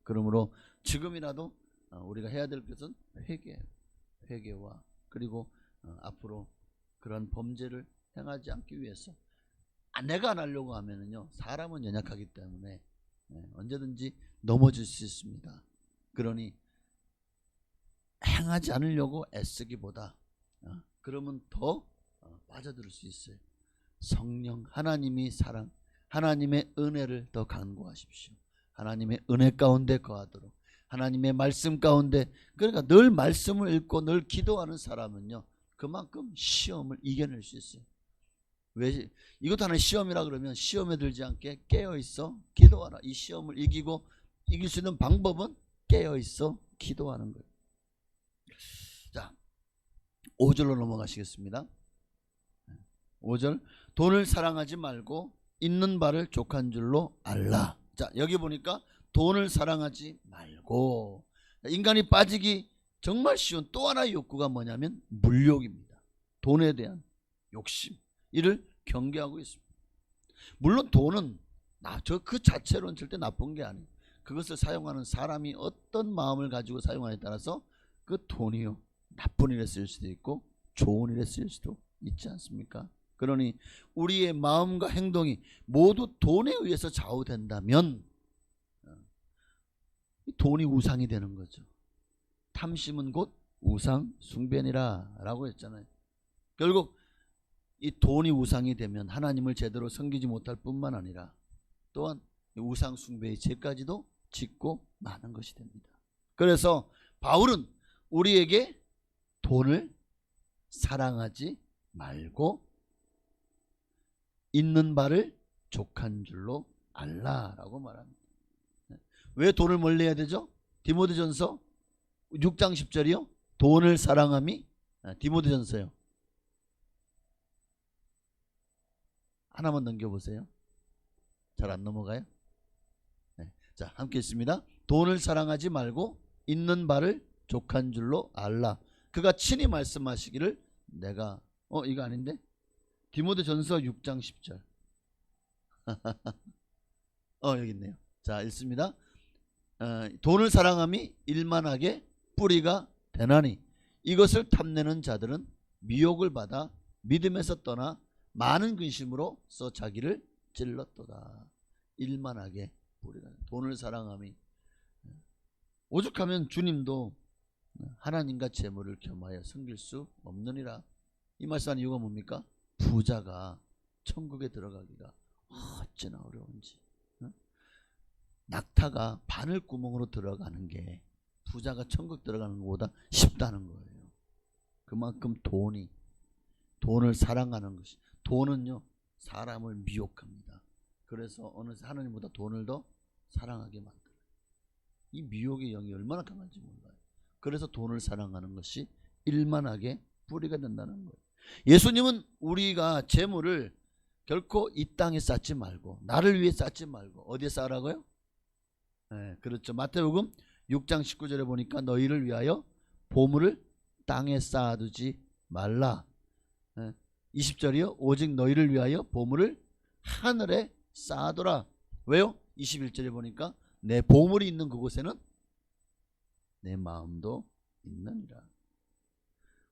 그러므로 지금이라도 우리가 해야 될 것은 회개와 그리고 앞으로 그런 범죄를 행하지 않기 위해서, 내가 안 하려고 하면은요, 사람은 연약하기 때문에 언제든지 넘어질 수 있습니다. 그러니 행하지 않으려고 애쓰기보다 그러면 더 빠져들 수 있어요. 성령, 하나님이 사랑, 하나님의 은혜를 더 간구하십시오. 하나님의 은혜 가운데 거하도록, 하나님의 말씀 가운데, 그러니까 늘 말씀을 읽고 늘 기도하는 사람은요, 그만큼 시험을 이겨낼 수 있어요. 왜 이것도 하나의 시험이라 그러면 시험에 들지 않게 깨어있어 기도하라. 이 시험을 이길 수 있는 방법은 깨어있어 기도하는 거예요. 자, 5절로 넘어가시겠습니다. 5절, 돈을 사랑하지 말고 있는 바를 족한 줄로 알라. 자, 여기 보니까 돈을 사랑하지 말고, 인간이 빠지기 정말 쉬운 또 하나의 욕구가 뭐냐면 물욕입니다. 돈에 대한 욕심, 이를 경계하고 있습니다. 물론 돈은 그 자체로는 절대 나쁜 게 아니에요. 그것을 사용하는 사람이 어떤 마음을 가지고 사용하냐에 따라서 그 돈이요 나쁜 일에 쓸 수도 있고 좋은 일에 쓸 수도 있지 않습니까? 그러니 우리의 마음과 행동이 모두 돈에 의해서 좌우된다면 돈이 우상이 되는 거죠. 탐심은 곧 우상 숭배니라 라고 했잖아요. 결국 이 돈이 우상이 되면 하나님을 제대로 섬기지 못할 뿐만 아니라 또한 우상 숭배의 죄까지도 짓고 마는 것이 됩니다. 그래서 바울은 우리에게 돈을 사랑하지 말고 있는 바를 족한 줄로 알라라고 말합니다. 왜 돈을 멀리 해야 되죠? 디모데전서 6장 10절이요. 돈을 사랑함이 디모데전서요. 하나만 넘겨보세요. 잘 안 넘어가요? 네. 자, 함께 있습니다. 돈을 사랑하지 말고 있는 바를 족한 줄로 알라. 그가 친히 말씀하시기를 내가 이거 아닌데? 디모데전서 6장 10절. 여기 있네요. 자, 읽습니다. 돈을 사랑함이 일만하게 뿌리가 되나니 이것을 탐내는 자들은 미혹을 받아 믿음에서 떠나 많은 근심으로 써 자기를 찔렀도다. 일만하게 뿌리가 돈을 사랑함이 오죽하면 주님도 하나님과 재물을 겸하여 섬길 수 없느니라. 이 말씀하는 이유가 뭡니까? 부자가 천국에 들어가기가 어찌나 어려운지. 낙타가 바늘구멍으로 들어가는 게 부자가 천국 들어가는 것보다 쉽다는 거예요. 그만큼 돈을 사랑하는 것이, 돈은요 사람을 미혹합니다. 그래서 어느새 하나님보다 돈을 더 사랑하게 만들어요. 이 미혹의 영이 얼마나 강한지 몰라요. 그래서 돈을 사랑하는 것이 일만하게 뿌리가 된다는 거예요. 예수님은 우리가 재물을 결코 이 땅에 쌓지 말고 나를 위해 쌓지 말고 어디에 쌓으라고요? 네, 그렇죠. 마태복음 6장 19절에 보니까 너희를 위하여 보물을 땅에 쌓아두지 말라. 20절이요. 오직 너희를 위하여 보물을 하늘에 쌓아둬라. 왜요? 21절에 보니까 내 보물이 있는 그곳에는 내 마음도 있느니라.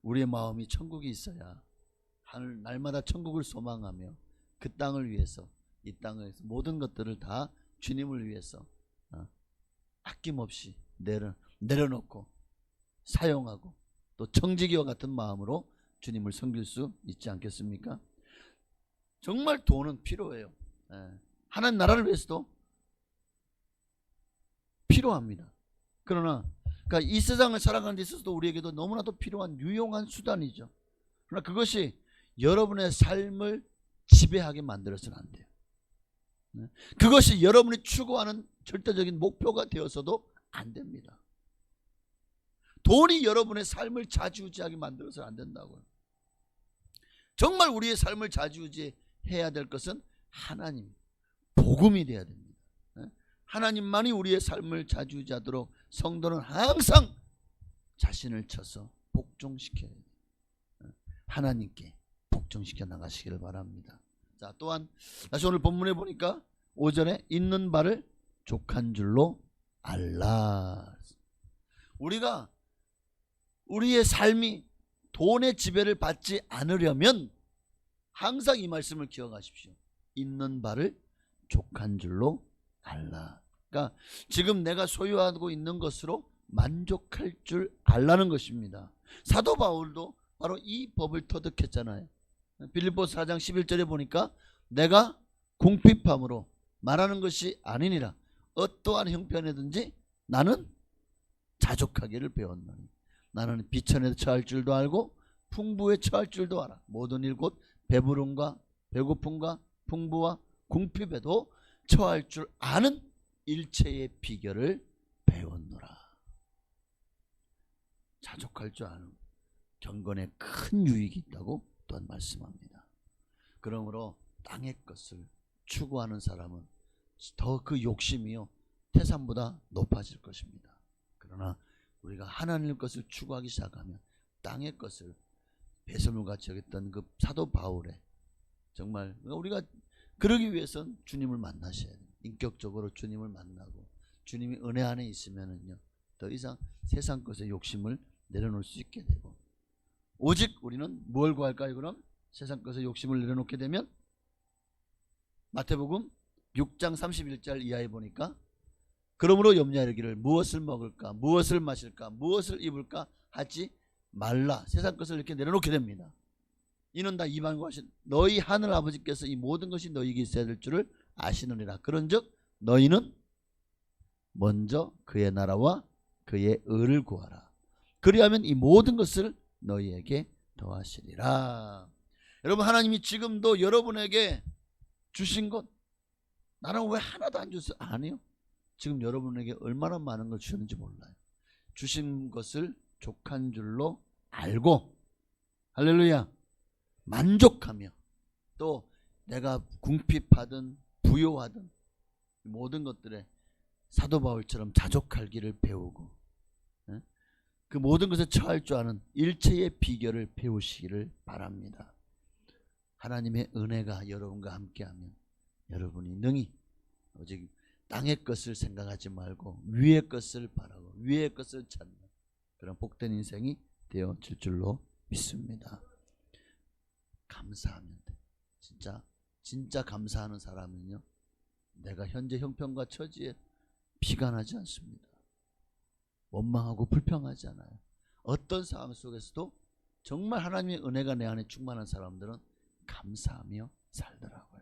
우리의 마음이 천국이 있어야 하늘 날마다 천국을 소망하며 그 땅을 위해서 이 땅에서 모든 것들을 다 주님을 위해서 아낌없이 내려놓고 사용하고 또 청지기와 같은 마음으로 주님을 섬길 수 있지 않겠습니까? 정말 돈은 필요해요. 하나님 나라를 위해서도 필요합니다. 그러나 이 세상을 살아가는 데 있어서도 우리에게도 너무나도 필요한 유용한 수단이죠. 그러나 그것이 여러분의 삶을 지배하게 만들어서는 안 돼요. 그것이 여러분이 추구하는 절대적인 목표가 되어서도 안 됩니다. 돈이 여러분의 삶을 좌지우지하게 만들어서는 안 된다고요. 정말 우리의 삶을 좌지우지해야 될 것은 하나님, 복음이 돼야 됩니다. 하나님만이 우리의 삶을 좌지우지하도록 성도는 항상 자신을 쳐서 복종시켜야 돼요. 하나님께 복종시켜 나가시기를 바랍니다. 자, 또한 다시 오늘 본문에 보니까 5절에 있는 바를 족한 줄로 알라. 우리가 우리의 삶이 돈의 지배를 받지 않으려면 항상 이 말씀을 기억하십시오. 있는 바를 족한 줄로 알라. 그러니까 지금 내가 소유하고 있는 것으로 만족할 줄 알라는 것입니다. 사도 바울도 바로 이 법을 터득했잖아요. 빌립보서 4장 11절에 보니까 내가 궁핍함으로 말하는 것이 아니니라. 어떠한 형편이든지 나는 자족하기를 배웠노니 나는 비천에 처할 줄도 알고 풍부에 처할 줄도 알아. 모든 일 곧 배부름과 배고픔과 풍부와 궁핍에도 처할 줄 아는 일체의 비결을 배웠노라. 자족할 줄 아는 경건에 큰 유익이 있다고 또한 말씀합니다. 그러므로 땅의 것을 추구하는 사람은 더 그 욕심이요 태산보다 높아질 것입니다. 그러나 우리가 하나님 것을 추구하기 시작하면 땅의 것을 배설물같이 여겼던 그 사도 바울의 정말 우리가 그러기 위해서는 주님을 만나셔야 돼요. 인격적으로 주님을 만나고 주님이 은혜 안에 있으면은요 더 이상 세상 것에 욕심을 내려놓을 수 있게 되고, 오직 우리는 뭘 구할까요? 그럼 세상 것에 욕심을 내려놓게 되면 마태복음 6장 31절 이하에 보니까 그러므로 염려하기를 무엇을 먹을까, 무엇을 마실까, 무엇을 입을까 하지 말라. 세상 것을 이렇게 내려놓게 됩니다. 이는 다 이방과 하신 너희 하늘 아버지께서 이 모든 것이 너희에게 있어야 될 줄을 아시느니라. 그런즉 너희는 먼저 그의 나라와 그의 의를 구하라. 그리하면 이 모든 것을 너희에게 더하시리라. 여러분, 하나님이 지금도 여러분에게 주신 것, 나는 왜 하나도 안 줬어? 아니요. 지금 여러분에게 얼마나 많은 걸 주셨는지 몰라요. 주신 것을 족한 줄로 알고, 할렐루야, 만족하며, 또 내가 궁핍하든 부요하든 모든 것들에 사도 바울처럼 자족하기를 배우고, 그 모든 것에 처할 줄 아는 일체의 비결을 배우시기를 바랍니다. 하나님의 은혜가 여러분과 함께하면 여러분이 능히 오직 땅의 것을 생각하지 말고 위의 것을 바라고 위의 것을 찾는 그런 복된 인생이 되어질 줄로 믿습니다. 감사하면 돼. 진짜 감사하는 사람은요, 내가 현재 형편과 처지에 비관하지 않습니다. 원망하고 불평하지 않아요. 어떤 상황 속에서도 정말 하나님의 은혜가 내 안에 충만한 사람들은 감사하며 살더라고요.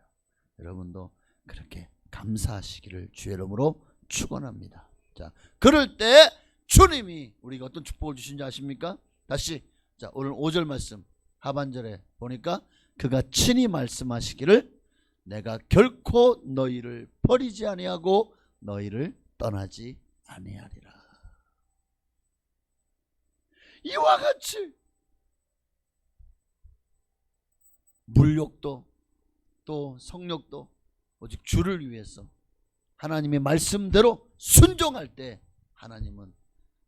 여러분도 그렇게 감사하시기를 주의 이름으로 축원합니다. 자, 그럴 때 주님이 우리가 어떤 축복을 주신지 아십니까? 다시, 자, 오늘 5절 말씀 하반절에 보니까 그가 친히 말씀하시기를 내가 결코 너희를 버리지 아니하고 너희를 떠나지 아니하리라. 이와 같이 물욕도 또 성욕도 오직 주를 위해서 하나님의 말씀대로 순종할 때 하나님은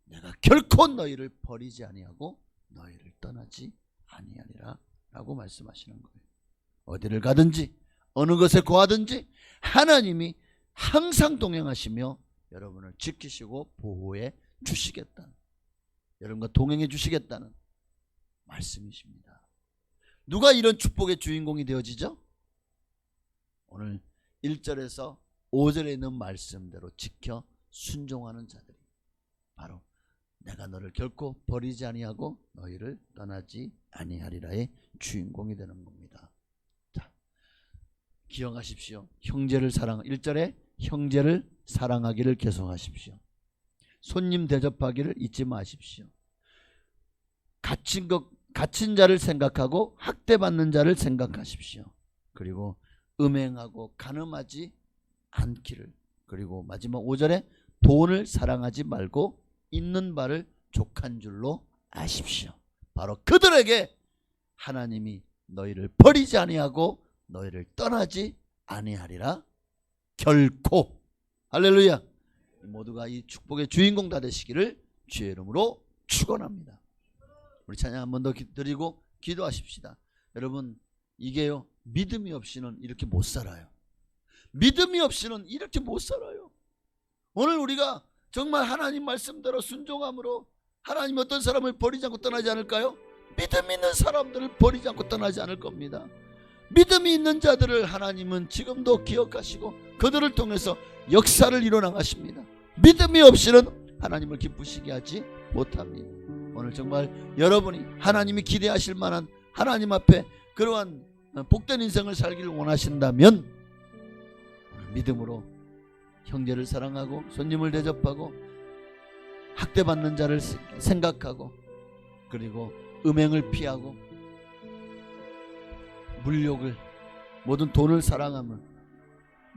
내가 결코 너희를 버리지 아니하고 너희를 떠나지 아니하리라 라고 말씀하시는 거예요. 어디를 가든지 어느 것에 거하든지 하나님이 항상 동행하시며 여러분을 지키시고 보호해 주시겠다는, 여러분과 동행해 주시겠다는 말씀이십니다. 누가 이런 축복의 주인공이 되어지죠? 오늘 1절에서 5절에 있는 말씀대로 지켜 순종하는 자들이 바로 내가 너를 결코 버리지 아니하고 너희를 떠나지 아니하리라의 주인공이 되는 겁니다. 자, 기억하십시오. 형제를 1절에 형제를 사랑하기를 계속하십시오. 손님 대접하기를 잊지 마십시오. 갇힌 자를 생각하고 학대받는 자를 생각하십시오. 그리고 음행하고 간음하지 않기를, 그리고 마지막 5절에 돈을 사랑하지 말고 있는 바를 족한 줄로 아십시오. 바로 그들에게 하나님이 너희를 버리지 아니하고 너희를 떠나지 아니하리라. 결코. 할렐루야. 모두가 이 축복의 주인공 다 되시기를 주의 이름으로 축원합니다. 우리 찬양 한 번 더 드리고 기도하십시다. 여러분, 이게요, 믿음이 없이는 이렇게 못 살아요. 믿음이 없이는 이렇게 못 살아요. 오늘 우리가 정말 하나님 말씀대로 순종함으로 하나님 어떤 사람을 버리지 않고 떠나지 않을까요? 믿음 있는 사람들을 버리지 않고 떠나지 않을 겁니다. 믿음이 있는 자들을 하나님은 지금도 기억하시고 그들을 통해서 역사를 이뤄나가십니다. 믿음이 없이는 하나님을 기쁘시게 하지 못합니다. 오늘 정말 여러분이 하나님이 기대하실 만한 하나님 앞에 그러한 복된 인생을 살기를 원하신다면 오늘 믿음으로 형제를 사랑하고 손님을 대접하고 학대받는 자를 생각하고 그리고 음행을 피하고 물욕을 모든 돈을 사랑함을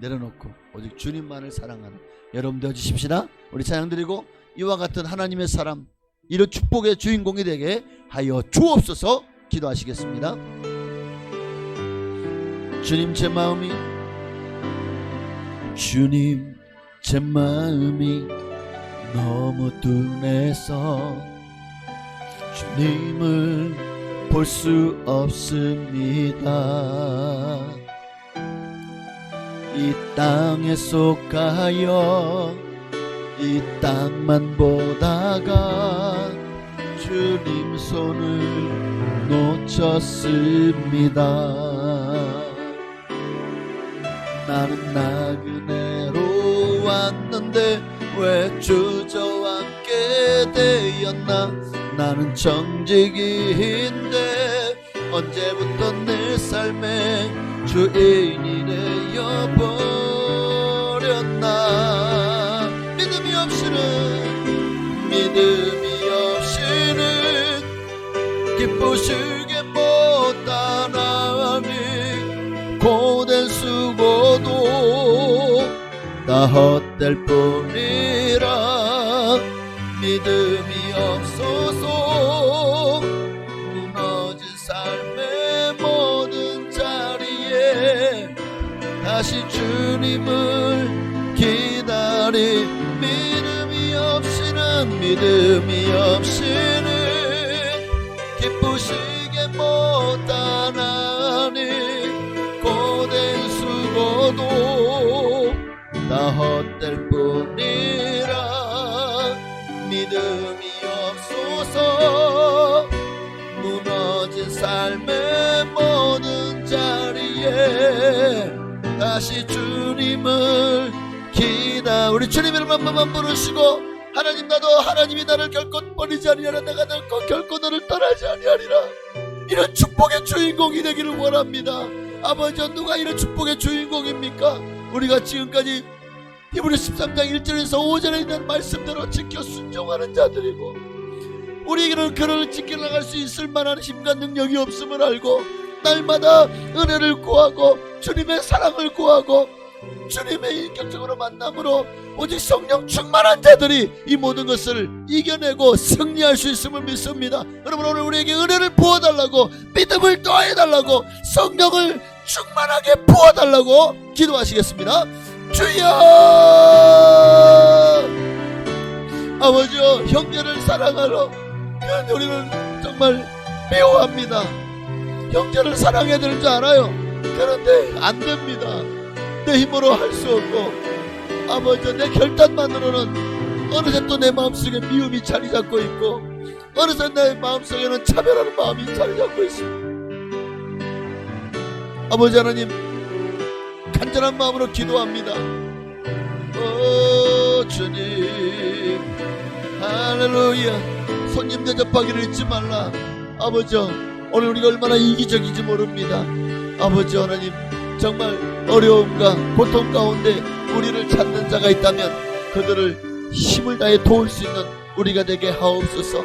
내려놓고 오직 주님만을 사랑하는 여러분 되어주십시다. 우리 찬양 드리고 이와 같은 하나님의 사람, 이런 축복의 주인공이 되게 하여 주옵소서. 기도하시겠습니다. 주님, 제 마음이 너무 둔해서 주님을 볼 수 없습니다. 이 땅에 속하여 이 땅만 보다가 주님 손을 놓쳤습니다. 나는 나그네로 왔는데 왜 주저앉게 되었나. 나는 정직이인데 언제부터 내 삶의 주인이 되어버렸나. 믿음이 없이는 기쁘시게 못하나니 고된 수고도 다 헛될 뿐이라. 믿음이 없어서 무너진 삶의 모든 자리에 다시 주님을 기다리. 믿음이 없이는 기쁘시게 못하나니 고된 수고도 다 헛될 뿐이라. 믿음이 없어서 무너진 삶의 모든 자리에 다시 주님을 기다. 우리 주님의 이름만 부르시고, 하나님, 나도 하나님이 나를 결코 버리지 아니하라. 내가 결코 너를 떠나지 아니하리라. 이런 축복의 주인공이 되기를 원합니다. 아버지, 누가 이런 축복의 주인공입니까? 우리가 지금까지 히브리 13장 1절에서 5절에 있는 말씀대로 지켜 순종하는 자들이고, 우리에게는 그를 지켜나갈 수 있을 만한 힘과 능력이 없음을 알고 날마다 은혜를 구하고 주님의 사랑을 구하고 주님의 인격적으로 만남으로 오직 성령 충만한 자들이 이 모든 것을 이겨내고 승리할 수 있음을 믿습니다. 여러분, 오늘 우리에게 은혜를 부어달라고, 믿음을 더해달라고, 성령을 충만하게 부어달라고 기도하시겠습니다. 주여! 아버지여, 형제를 사랑하러 우리는 정말 미워합니다. 형제를 사랑해야 되는 줄 알아요. 그런데 안 됩니다. 내 힘으로 할 수 없고, 아버지, 내 결단만으로는 어느새 또 내 마음속에 미움이 자리 잡고 있고, 어느새 내 마음속에는 차별하는 마음이 자리 잡고 있습니다. 아버지 하나님, 간절한 마음으로 기도합니다. 오 주님, 할렐루야. 손님 대접하기를 잊지 말라. 아버지, 오늘 우리가 얼마나 이기적인지 모릅니다. 아버지 하나님, 정말 어려움과 고통 가운데 우리를 찾는 자가 있다면 그들을 힘을 다해 도울 수 있는 우리가 되게 하옵소서.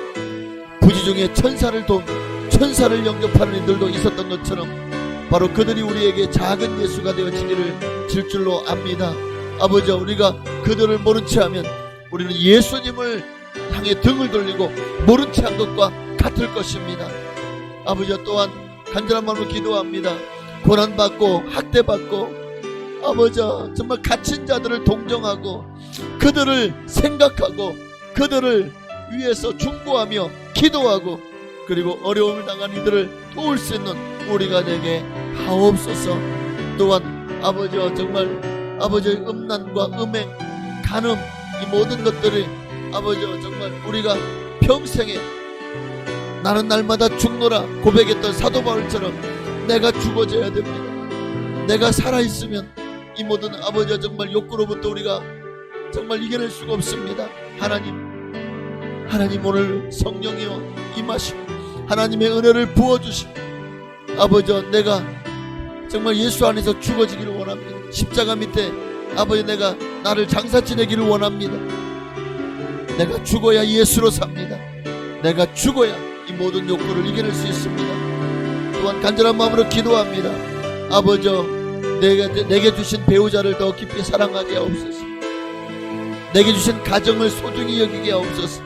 부지 중에 천사를 영접하는 이들도 있었던 것처럼 바로 그들이 우리에게 작은 예수가 되어지기를 질 줄로 압니다. 아버지, 우리가 그들을 모른 채 하면 우리는 예수님을 향해 등을 돌리고 모른 채 한 것과 같을 것입니다. 아버지, 또한 간절한 마음으로 기도합니다. 고난받고 학대받고, 아버지, 정말 갇힌 자들을 동정하고 그들을 생각하고 그들을 위해서 중보하며 기도하고, 그리고 어려움을 당한 이들을 도울 수 있는 우리가 되게 하옵소서. 또한 아버지, 정말 아버지, 음란과 음행, 간음, 이 모든 것들이 아버지, 정말 우리가 평생에 나는 날마다 죽노라 고백했던 사도 바울처럼 내가 죽어져야 됩니다. 내가 살아있으면 이 모든 아버지, 정말 욕구로부터 우리가 정말 이겨낼 수가 없습니다. 하나님 오늘 성령이여 임하시고 하나님의 은혜를 부어주시고, 아버지, 내가 정말 예수 안에서 죽어지기를 원합니다. 십자가 밑에 아버지, 내가 나를 장사 지내기를 원합니다. 내가 죽어야 예수로 삽니다. 내가 죽어야 이 모든 욕구를 이겨낼 수 있습니다. 또한 간절한 마음으로 기도합니다. 아버지, 내게 주신 배우자를 더 깊이 사랑하게 하옵소서. 내게 주신 가정을 소중히 여기게 하옵소서.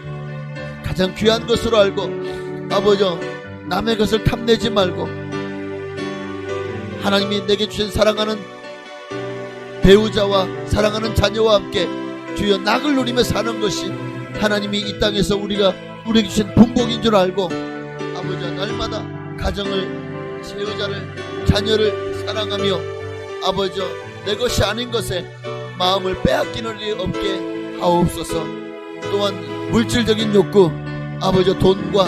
가장 귀한 것으로 알고, 아버지, 남의 것을 탐내지 말고 하나님이 내게 주신 사랑하는 배우자와 사랑하는 자녀와 함께 주여 낙을 누리며 사는 것이 하나님이 이 땅에서 우리에게 주신 분복인 줄 알고, 아버지, 날마다 가정을, 배우자를, 자녀를 사랑하며 아버지, 내 것이 아닌 것에 마음을 빼앗기는 일이 없게 하옵소서. 또한 물질적인 욕구, 아버지 돈과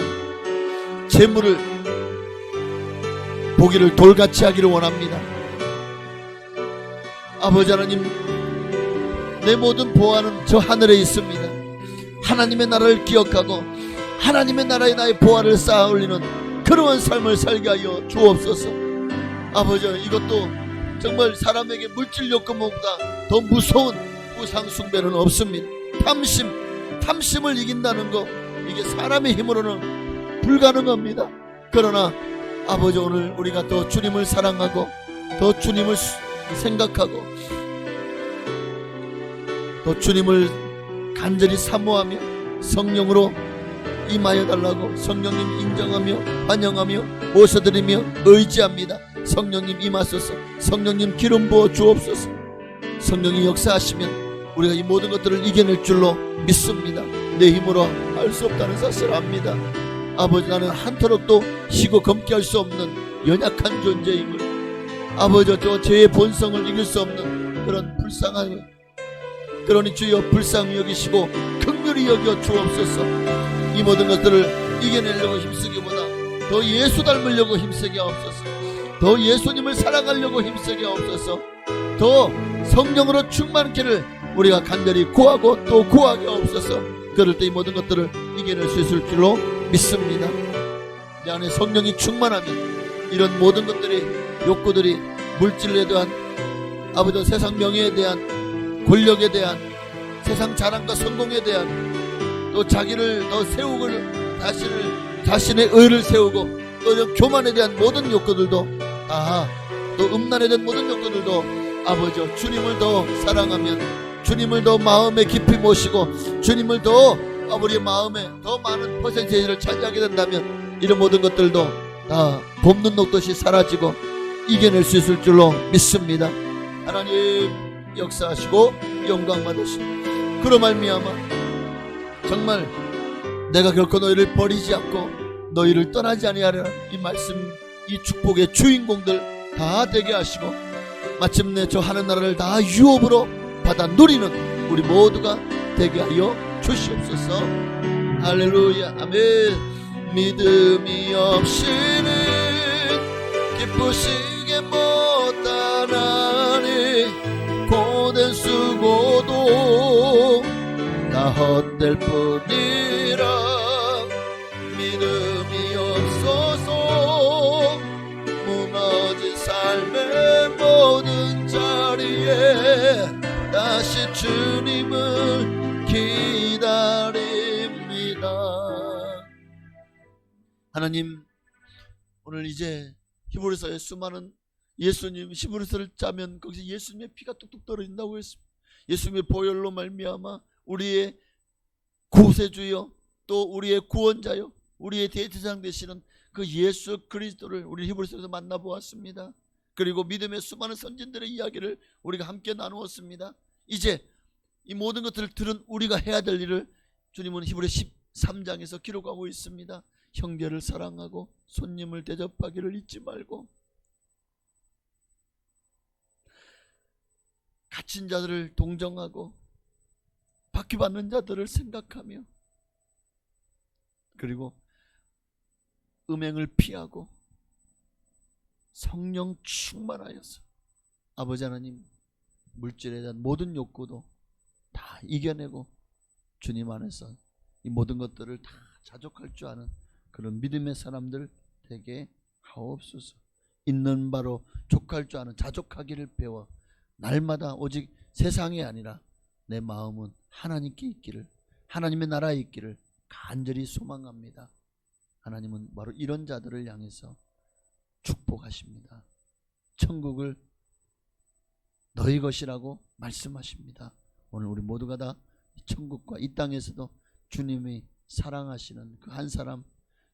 재물을 보기를 돌같이 하기를 원합니다. 아버지 하나님, 내 모든 보화는 저 하늘에 있습니다. 하나님의 나라를 기억하고 하나님의 나라에 나의 보화를 쌓아 올리는 그러한 삶을 살게 하여 주옵소서. 아버지, 이것도 정말 사람에게 물질 욕구보다 더 무서운 우상 숭배는 없습니다. 탐심을 이긴다는 거, 이게 사람의 힘으로는 불가능합니다. 그러나 아버지, 오늘 우리가 더 주님을 사랑하고 더 주님을 생각하고 더 주님을 간절히 사모하며 성령으로 임하여 달라고 성령님 인정하며 환영하며 모셔드리며 의지합니다. 성령님 임하소서. 성령님 기름 부어 주옵소서. 성령이 역사하시면 우리가 이 모든 것들을 이겨낼 줄로 믿습니다. 내 힘으로 할 수 없다는 사실을 압니다. 아버지, 나는 한터럭도 쉬고 검게 할 수 없는 연약한 존재임을, 아버지, 저 죄의 본성을 이길 수 없는 그런 불쌍함을, 그러니 주여 불쌍히 여기시고 긍휼히 여겨 주옵소서. 이 모든 것들을 이겨내려고 힘쓰기보다 더 예수 닮으려고 힘쓰게 하옵소서. 더 예수님을 사랑하려고 힘쓰게 하옵소서. 더 성령으로 충만케를 우리가 간절히 구하고 또 구하게 하옵소서. 그럴 때 이 모든 것들을 이겨낼 수 있을 줄로 믿습니다. 내 안에 성령이 충만하면 이런 모든 것들이, 욕구들이, 물질에 대한, 아버지, 세상 명예에 대한, 권력에 대한, 세상 자랑과 성공에 대한, 또 자기를 더 세우고 자신의 의를 세우고 또 이런 교만에 대한 모든 욕구들도 다, 또 음란에 대한 모든 욕구들도 아버지, 주님을 더 사랑하면, 주님을 더 마음에 깊이 모시고 주님을 더 우리 마음에 더 많은 퍼센테이지를 차지하게 된다면 이런 모든 것들도 다 봄눈 녹듯이 사라지고 이겨낼 수 있을 줄로 믿습니다. 하나님 역사하시고 영광 받으시고, 그로 말미암아 정말 내가 결코 너희를 버리지 않고 너희를 떠나지 아니하리라, 이 말씀, 이 축복의 주인공들 다 되게 하시고 마침내 저 하늘 나라를 다 유업으로 받아 누리는 우리 모두가 되게 하여 주시옵소서. 할렐루야, 아멘. 믿음이 없이는 기쁘시게 못하나니 고된 수고도 다 헛될 뿐이라. 믿음이 없어서 무너진 삶의 모든 자리에 다시 주님을 기다립니다. 하나님, 오늘 이제 히브리서의 수많은 예수님, 히브리서를 짜면 거기서 예수님의 피가 뚝뚝 떨어진다고 했습니다. 예수님의 보혈로 말미암아 우리의 구세주여, 또 우리의 구원자여, 우리의 대제사장 되시는 그 예수 그리스도를 우리 히브리서에서 만나보았습니다. 그리고 믿음의 수많은 선진들의 이야기를 우리가 함께 나누었습니다. 이제 이 모든 것들을 들은 우리가 해야 될 일을 주님은 히브리 13장에서 기록하고 있습니다. 형제를 사랑하고 손님을 대접하기를 잊지 말고 갇힌 자들을 동정하고 바퀴받는 자들을 생각하며, 그리고 음행을 피하고 성령 충만하여서 아버지 하나님, 물질에 대한 모든 욕구도 다 이겨내고 주님 안에서 이 모든 것들을 다 자족할 줄 아는 그런 믿음의 사람들 되게 하옵소서. 있는 바로 족할 줄 아는 자족하기를 배워 날마다 오직 세상이 아니라 내 마음은 하나님께 있기를, 하나님의 나라에 있기를 간절히 소망합니다. 하나님은 바로 이런 자들을 향해서 축복하십니다. 천국을 너희 것이라고 말씀하십니다. 오늘 우리 모두가 다 천국과 이 땅에서도 주님이 사랑하시는 그 한 사람,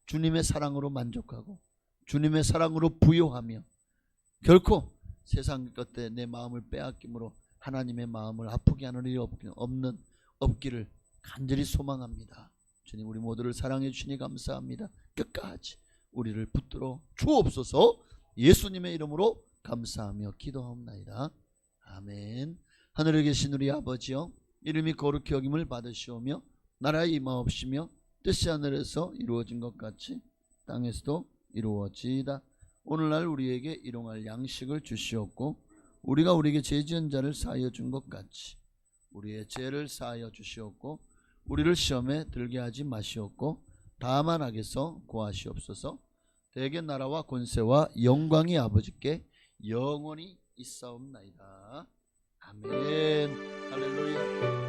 주님의 사랑으로 만족하고 주님의 사랑으로 부요하며 결코 세상 것에 내 마음을 빼앗김으로 하나님의 마음을 아프게 하는 일이 없기를 간절히 소망합니다. 주님, 우리 모두를 사랑해 주시니 감사합니다. 끝까지 우리를 붙들어 주옵소서. 예수님의 이름으로 감사하며 기도하옵나이다. 아멘. 하늘에 계신 우리 아버지여, 이름이 거룩히 여김을 받으시오며 나라의 임하옵시며 뜻이 하늘에서 이루어진 것 같이 땅에서도 이루어지이다. 오늘날 우리에게 일용할 양식을 주시옵고 우리가 우리에게 죄 지은 자를 사하여 준 것 같이 우리의 죄를 사하여 주시옵고 우리를 시험에 들게 하지 마시옵고 다만 악에서 구하시옵소서. 대개 나라와 권세와 영광이 아버지께 영원히 있사옵나이다. 아멘. 할렐루야.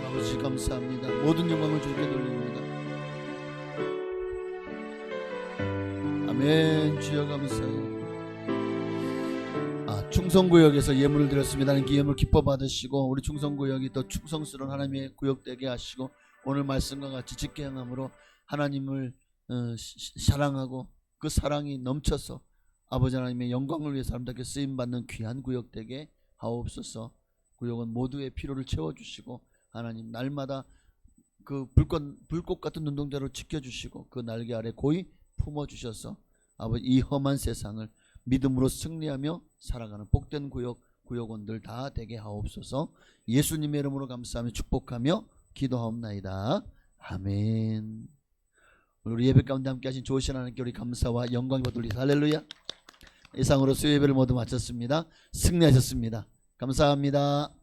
아버지 감사합니다. 모든 영광을 주께 돌립니다. 아멘. 주여 감사해요. 충성구역에서 예물을 드렸습니다. 하나님 그 예물 기뻐 받으시고 우리 충성구역이 더 충성스러운 하나님의 구역되게 하시고 오늘 말씀과 같이 직계 행함으로 하나님을 사랑하고 그 사랑이 넘쳐서 아버지 하나님의 영광을 위해서 사람답게 쓰임받는 귀한 구역되게 하옵소서. 구역은 모두의 필요를 채워주시고 하나님 날마다 그 불꽃 같은 눈동자로 지켜주시고 그 날개 아래 고이 품어주셔서 아버지 이 험한 세상을 믿음으로 승리하며 살아가는 복된 구역원들 다 되게 하옵소서. 예수님의 이름으로 감사하며 축복하며 기도하옵나이다. 아멘. 우리 예배 가운데 함께 하신 좋으신 하나님께 우리 감사와 영광 받으리사. 할렐루야. 이상으로 수요 예배를 모두 마쳤습니다. 승리하셨습니다. 감사합니다.